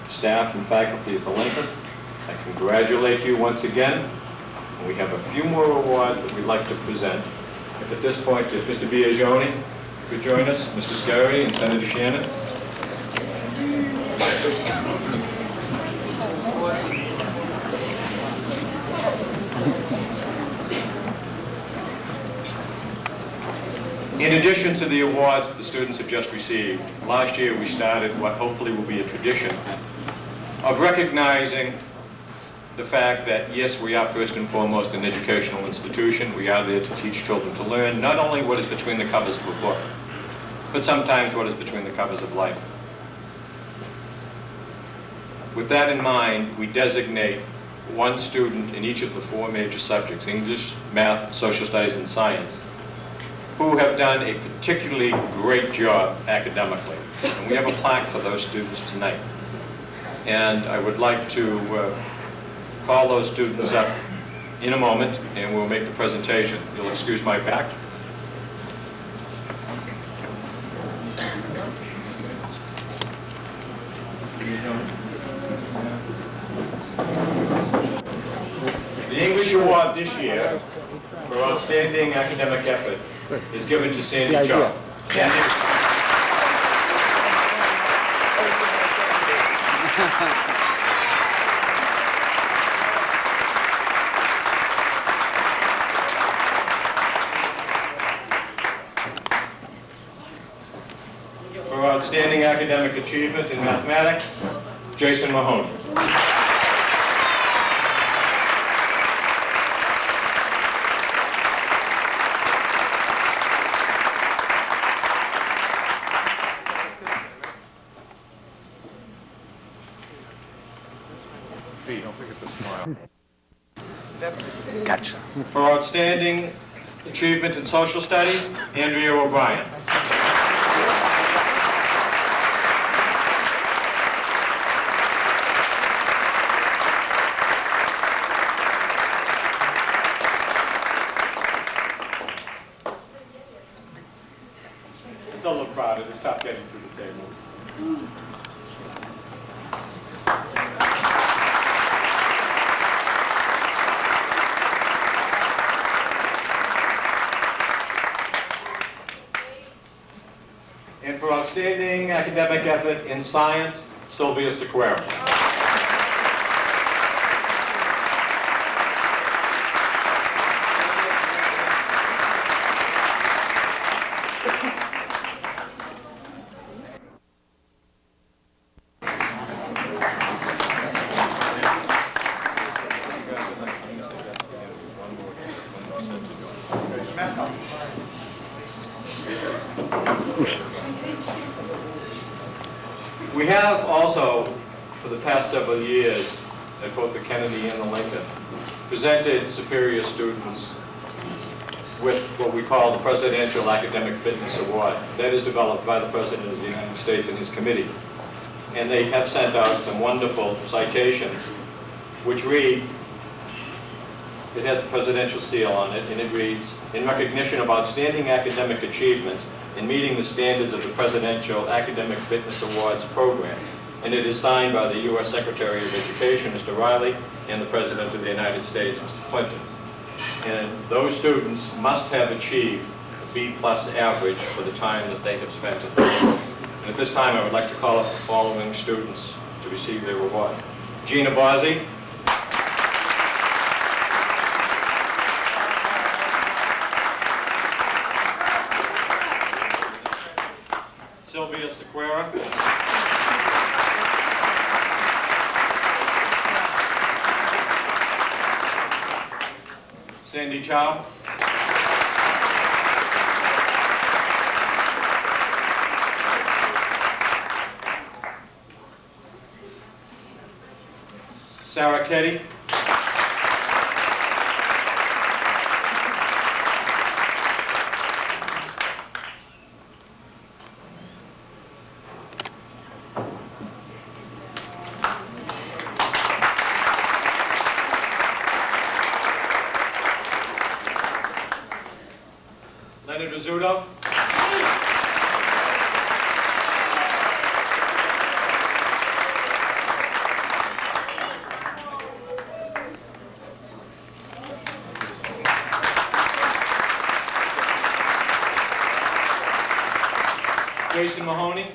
staff and faculty at the Lincoln, I congratulate you once again. And we have a few more awards that we'd like to present. If at this point, if Mr. Biagioni could join us, Mr. Scarry and Senator Shannon. In addition to the awards that the students have just received, last year we started what hopefully will be a tradition of recognizing the fact that, yes, we are first and foremost an educational institution. We are there to teach children to learn not only what is between the covers of a book, but sometimes what is between the covers of life. With that in mind, we designate one student in each of the four major subjects, English, math, social studies, and science, who have done a particularly great job academically. And we have a plaque for those students tonight. And I would like to call those students up in a moment, and we'll make the presentation. You'll excuse my back. The English Award this year for outstanding academic effort is given to Sandy Cho. Sandy. For outstanding academic achievement in mathematics, Jason Mahoney. Gotcha. For outstanding achievement in social studies, Andrea O'Brien. It's a little crowded. It's tough getting through the tables. And for outstanding academic effort in science, Sylvia Sequeira. mess up. We have also, for the past several years, at both the Kennedy and the Lincoln, presented superior students with what we call the Presidential Academic Fitness Award. That is developed by the President of the United States and his committee. And they have sent out some wonderful citations, which read, it has the presidential seal on it, and it reads, in recognition of outstanding academic achievement in meeting the standards of the Presidential Academic Fitness Awards program. And it is signed by the U.S. Secretary of Education, Mr. Riley, and the President of the United States, Mr. Clinton. And those students must have achieved a B+ average for the time that they have spent at this. And at this time, I would like to call up the following students to receive their award. Gina Bozzi. Sylvia Sequeira. Sandy Chow. Sarah Ketty. Leonard Rizzuto. Jason Mahoney.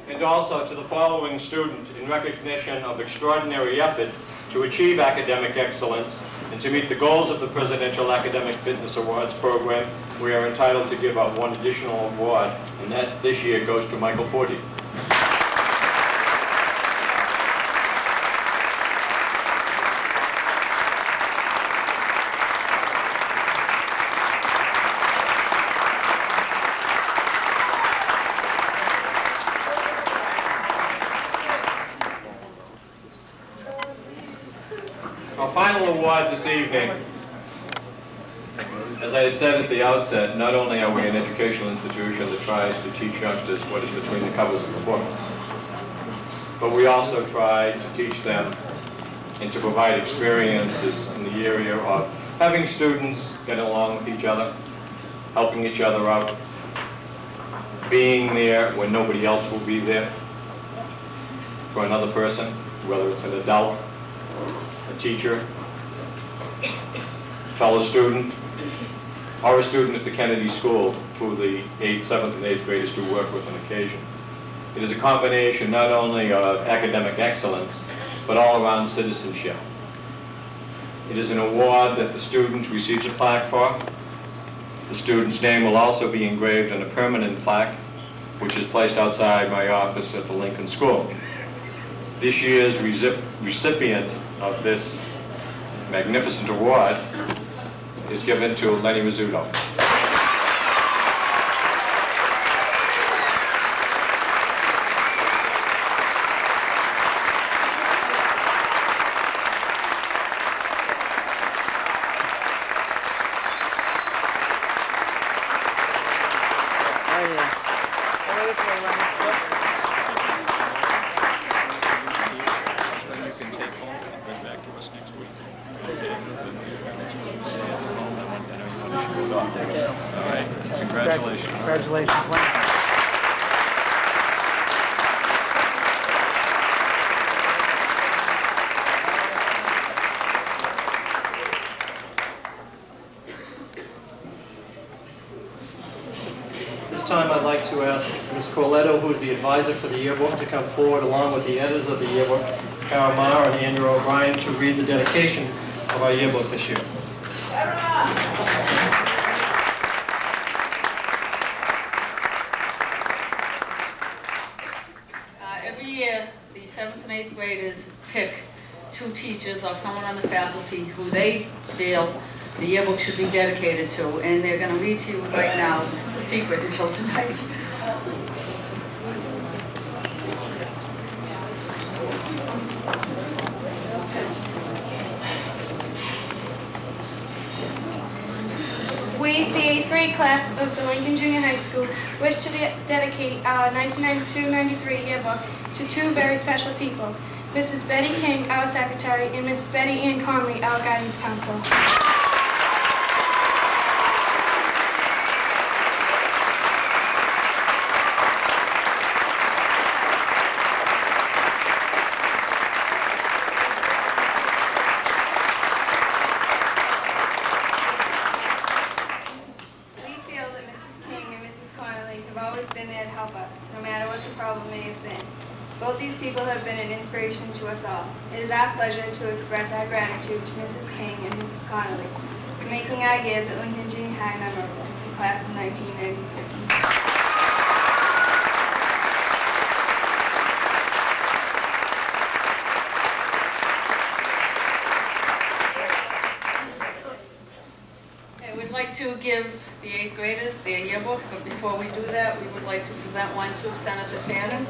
And also to the following student, in recognition of extraordinary effort to achieve academic excellence and to meet the goals of the Presidential Academic Fitness Awards program, we are entitled to give out one additional award, and that this year goes to Michael Forti. Our final award this evening, as I had said at the outset, not only are we an educational institution that tries to teach youngsters what is between the covers of the book, but we also try to teach them and to provide experiences in the area of having students get along with each other, helping each other out, being there when nobody else will be there for another person, whether it's an adult, a teacher, fellow student, or a student at the Kennedy School who the 8th, 7th, and 8th graders do work with on occasion. It is a combination not only of academic excellence, but all-around citizenship. It is an award that the student receives a plaque for. The student's name will also be engraved on a permanent plaque, which is placed outside my office at the Lincoln School. This year's recipient of this magnificent award is given to Lenny Rizzuto. Congratulations, Len. This time I'd like to ask Ms. Corletto, who is the advisor for the yearbook, to come forward along with the editors of the yearbook, Kara Marr and Andrew O'Brien, to read the dedication of our yearbook this year. Every year, the 7th and 8th graders pick 2 teachers or someone on the faculty who they feel the yearbook should be dedicated to, and they're going to read to you right now. This is a secret until tonight. We, the 8th grade class of the Lincoln Junior High School, wish to dedicate our 1992-93 yearbook to 2 very special people, Mrs. Betty King, our secretary, and Miss Betty Ann Conley, our guidance counselor. We feel that Mrs. King and Mrs. Connolly have always been there to help us, no matter what the problem may have been. Both these people have been an inspiration to us all. It is our pleasure to express our gratitude to Mrs. King and Mrs. Connolly for making our years at Lincoln Junior High memorable, the class of 1993. We'd like to give the 8th graders their yearbooks, but before we do that, we would like to present one to Senator Shannon.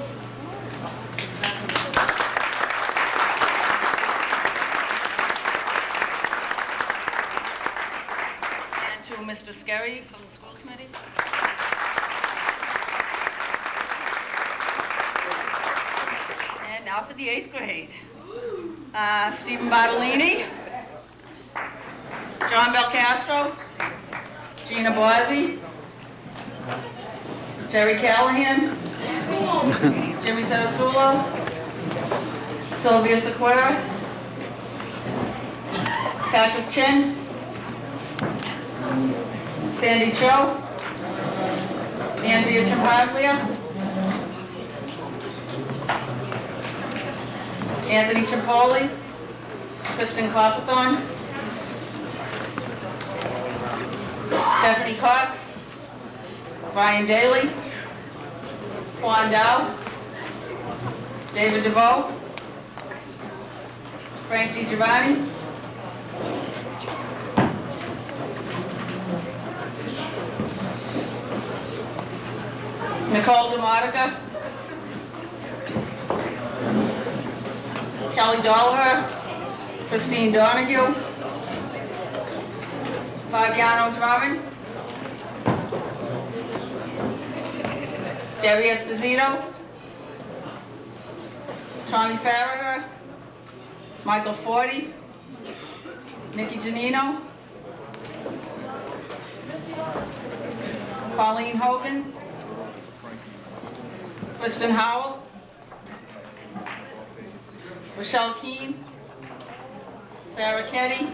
And to Mr. Skerry from the school committee. And now for the 8th grade. Stephen Bartolini, John Belcastro, Gina Bozzi, Jerry Callahan, Jimmy Sarasulo, Sylvia Sequeira, Patrick Chin, Sandy Cho, Andrea Chimpaglia, Anthony Chimpoli, Kristen Copperthorne, Stephanie Cox, Brian Daly, Juan Dow, David DeVoe, Frank DiGiovanni, Nicole DeModica, Kelly Dollar, Christine Donahue, Fabiano Drummond, Debbie Esposito, Tommy Farragher, Michael Forty, Mickey Janino, Pauline Hogan, Kristen Howell, Rochelle Keene, Sarah Ketty,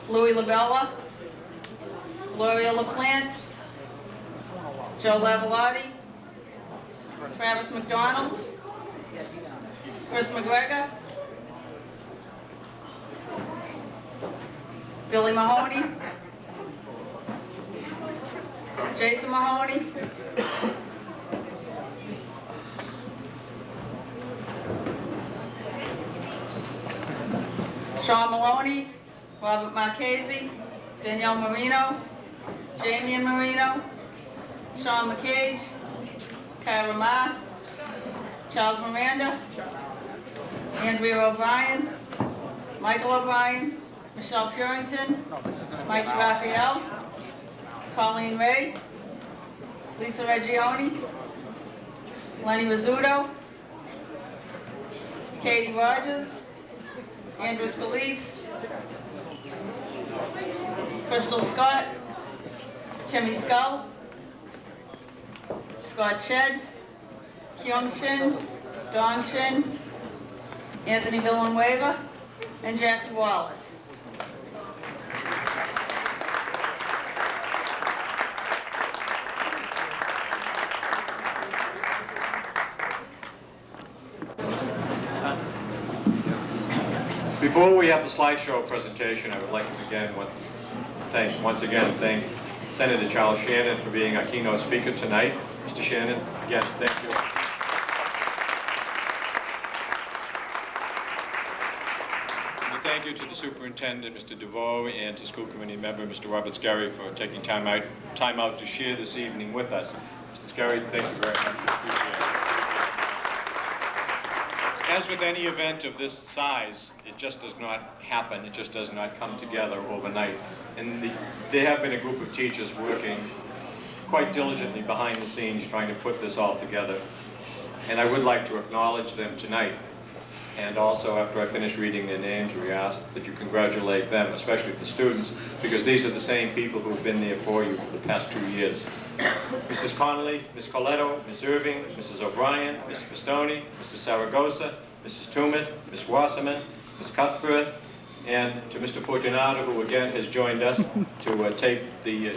Louis LaBella, Gloria LaPlante, Joe Lavalotti, Travis McDonald, Chris McGregor, Billy Mahoney, Jason Mahoney, Sean Maloney, Robert Marchese, Danielle Marino, Jamie Marino, Sean McCage, Kyra Ma, Charles Miranda, Andrea O'Brien, Michael O'Brien, Michelle Purington, Mikey Raphael, Colleen Ray, Lisa Reggioni, Lenny Rizzuto, Katie Rogers, Andrew Scalise, Crystal Scott, Timmy Scull, Scott Shed, Kyung Shin, Dong Shin, Anthony Villanueva, and Jackie Wallace. Before Before we have the slideshow presentation, I would like to once again thank Senator Charles Shannon for being our keynote speaker tonight. Mr. Shannon, again, thank you. And thank you to the superintendent, Mr. DeVoe, and to school committee member, Mr. Robert Scarry, for taking time out to share this evening with us. Mr. Scarry, thank you very much. Appreciate it. As with any event of this size, it just does not happen. It just does not come together overnight. And there have been a group of teachers working quite diligently behind the scenes trying to put this all together. And I would like to acknowledge them tonight. And also, after I finish reading their names, we ask that you congratulate them, especially the students, because these are the same people who have been there for you for the past 2 years. Mrs. Connolly, Ms. Coletto, Ms. Irving, Mrs. O'Brien, Ms. Pistone, Mrs. Saragosa, Mrs. Tumeth, Ms. Wasserman, Ms. Cuthbert, and to Mr. Fortunato, who again has joined us to tape the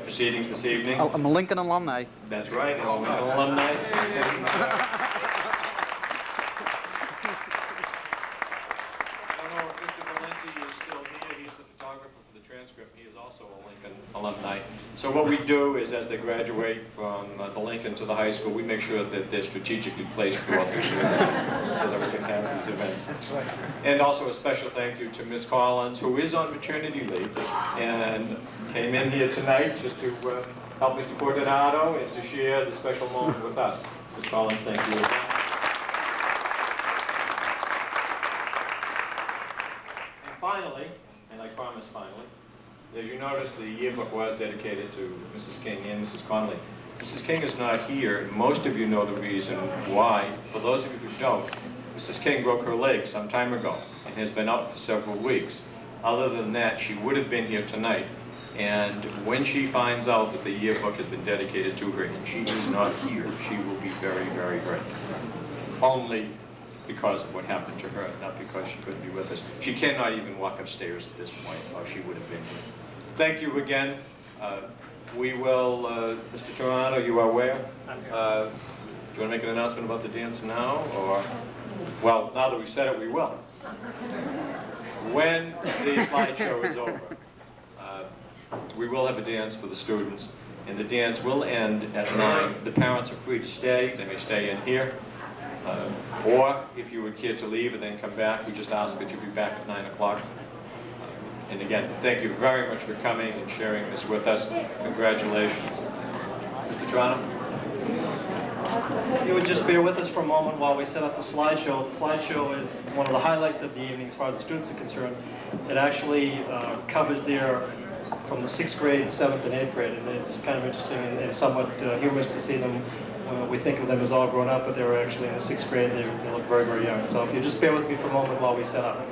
proceedings this evening. I'm a Lincoln alumni. That's right, an alumni. Transcript. He is also a Lincoln alumni. So what we do is, as they graduate from the Lincoln to the high school, we make sure that they're strategically placed throughout the year so that we can have these events. That's right. And also a special thank you to Ms. Collins, who is on maternity leave and came in here tonight just to help Mr. Fortunato and to share the special moment with us. Ms. Collins, thank you again. And finally, and I promise finally, as you notice, the yearbook was dedicated to Mrs. King and Mrs. Connolly. Mrs. King is not here, and most of you know the reason why. For those of you who don't, Mrs. King broke her leg some time ago and has been out for several weeks. Other than that, she would have been here tonight. And when she finds out that the yearbook has been dedicated to her and she is not here, she will be very, very hurt. Only because of what happened to her, not because she couldn't be with us. She cannot even walk upstairs at this point, or she would have been here. Thank you again. We will, Mr. Toronto, you are where? I'm here. Do you want to make an announcement about the dance now, or? Well, now that we've said it, we will. When the slideshow is over, we will have a dance for the students, and the dance will end at 9. The parents are free to stay. They may stay in here. Or if you would care to leave and then come back, we just ask that you be back at 9 o'clock. And again, thank you very much for coming and sharing this with us. Congratulations. Mr. Toronto? If you would just bear with us for a moment while we set up the slideshow. The slideshow is one of the highlights of the evening as far as the students are concerned. It actually covers their from the 6th grade, 7th, and 8th grade, and it's kind of interesting and somewhat humorous to see them. We think of them as all grown up, but they were actually in the 6th grade. They look very, very young. So if you just bear with me for a moment while we set up.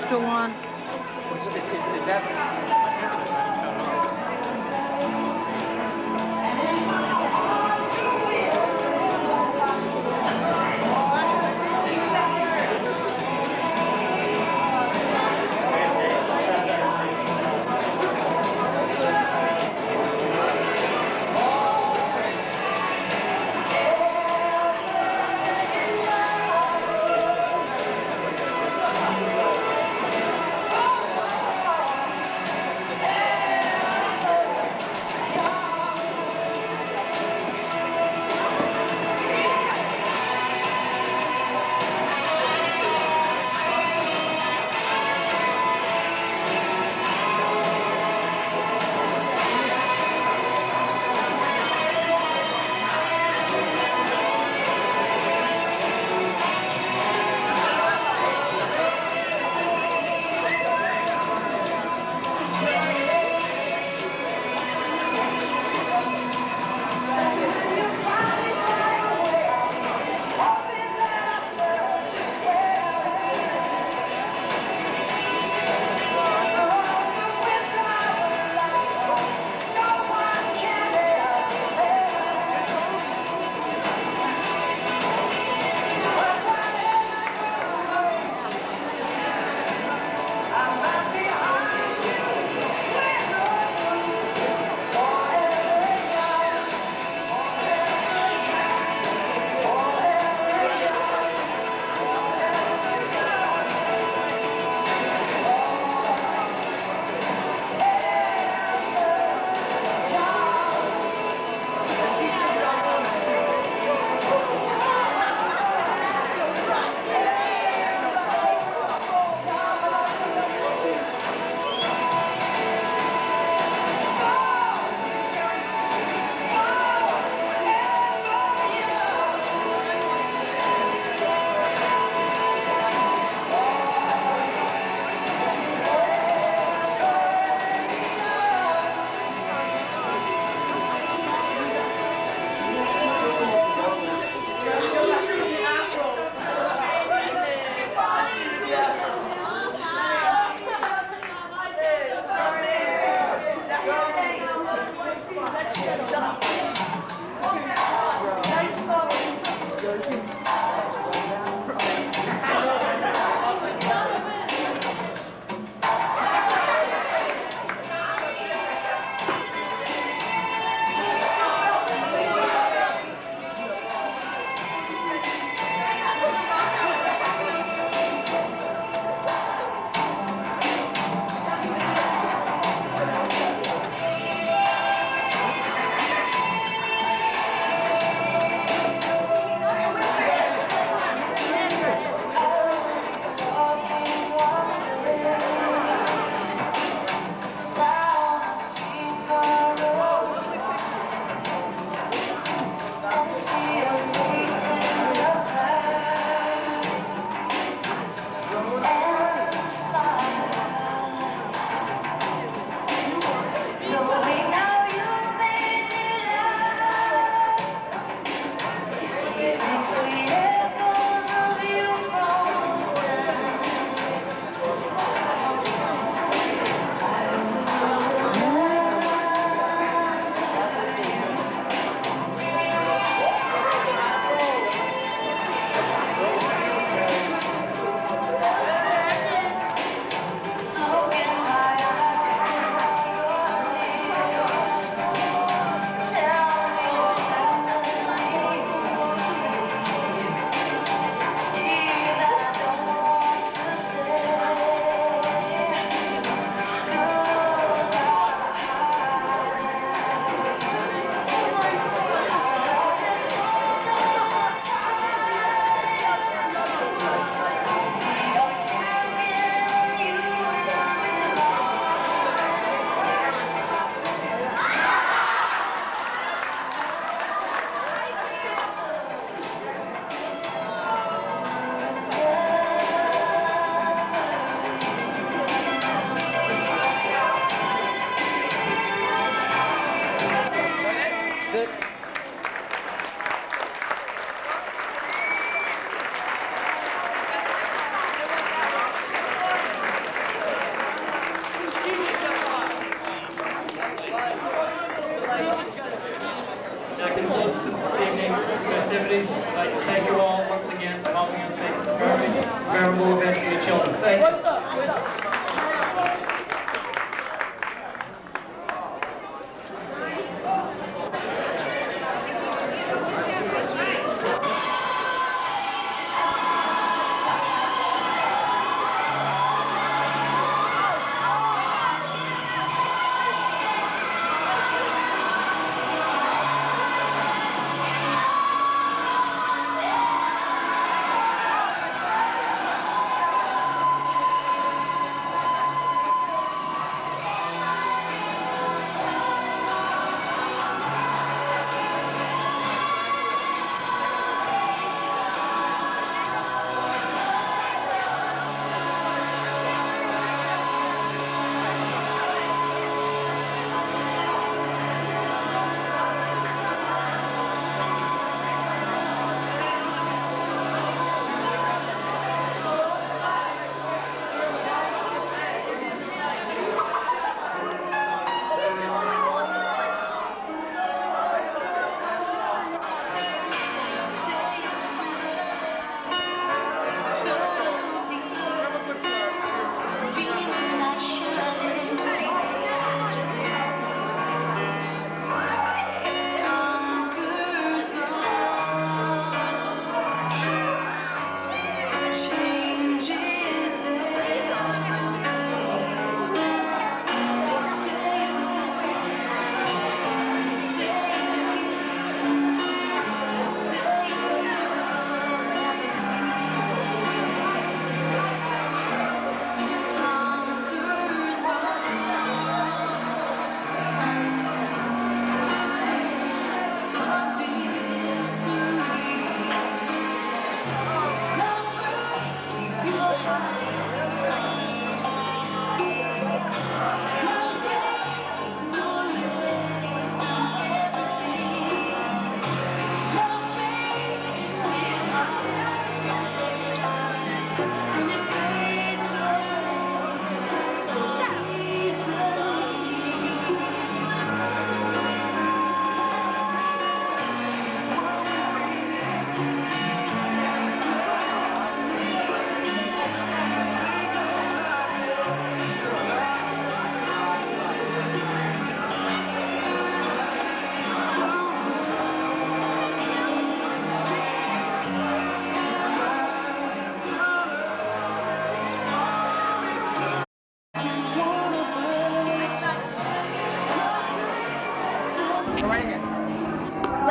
still on?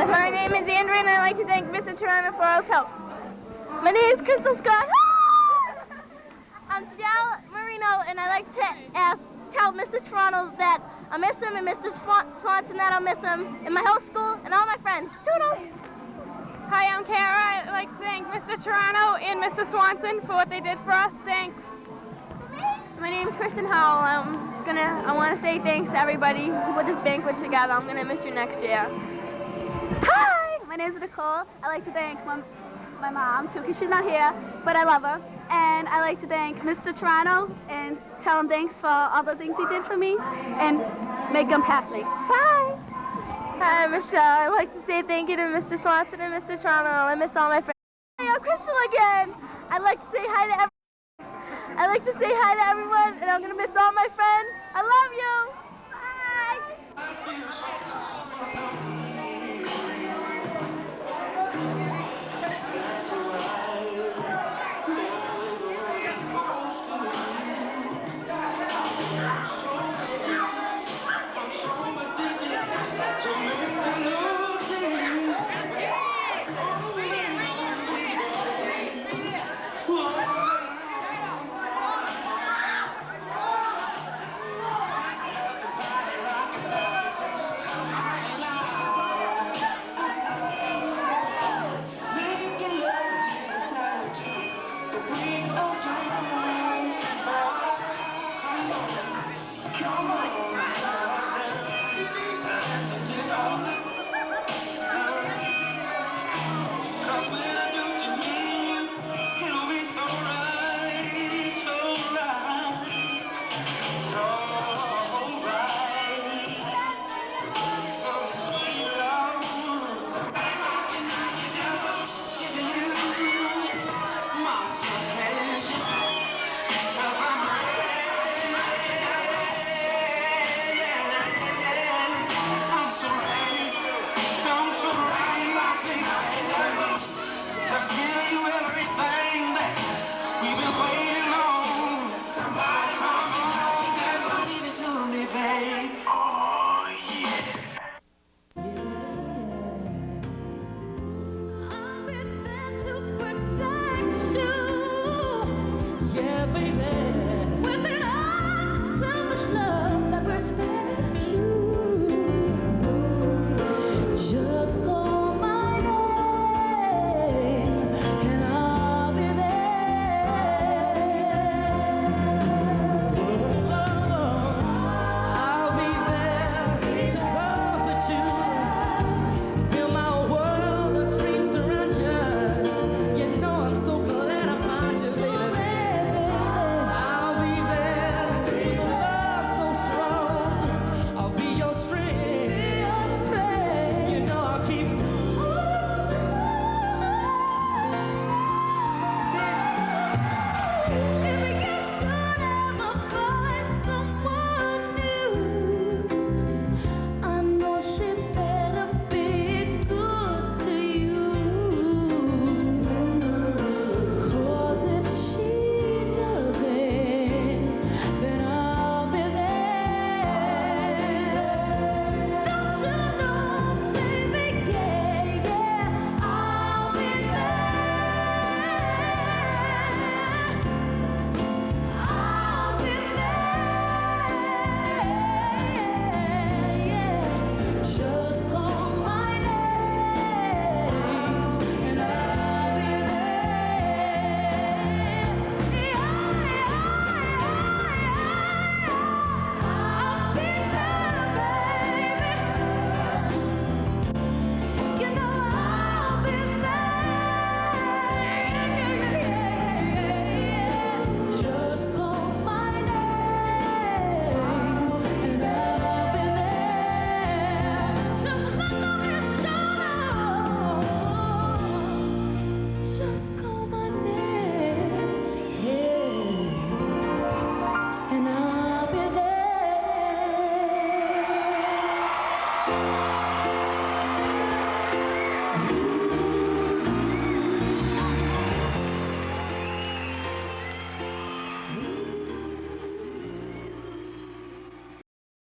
My name is Andrew, and I'd like to thank Mr. Toronto for all his help. My name is Crystal Scott. I'm Scal Marino, and I'd like to tell Mr. Toronto that I miss him, and Mr. Swanson that I'll miss him, and my whole school, and all my friends. Toodles! Hi, I'm Kara. I'd like to thank Mr. Toronto and Mr. Swanson for what they did for us. Thanks. My name's Kristen Howell. I want to say thanks to everybody who put this banquet together. I'm gonna miss you next year. Hi, my name is Nicole. I'd like to thank my mom too, because she's not here, but I love her. And I'd like to thank Mr. Toronto and tell him thanks for all the things he did for me and make him pass me. Bye. Hi, I'm Michelle. I'd like to say thank you to Mr. Swanson and Mr. Toronto. I miss all my friends. Hey, I'm Crystal again. I'd like to say hi to everyone. I'd like to say hi to everyone, and I'm gonna miss all my friends. I love you. Come on.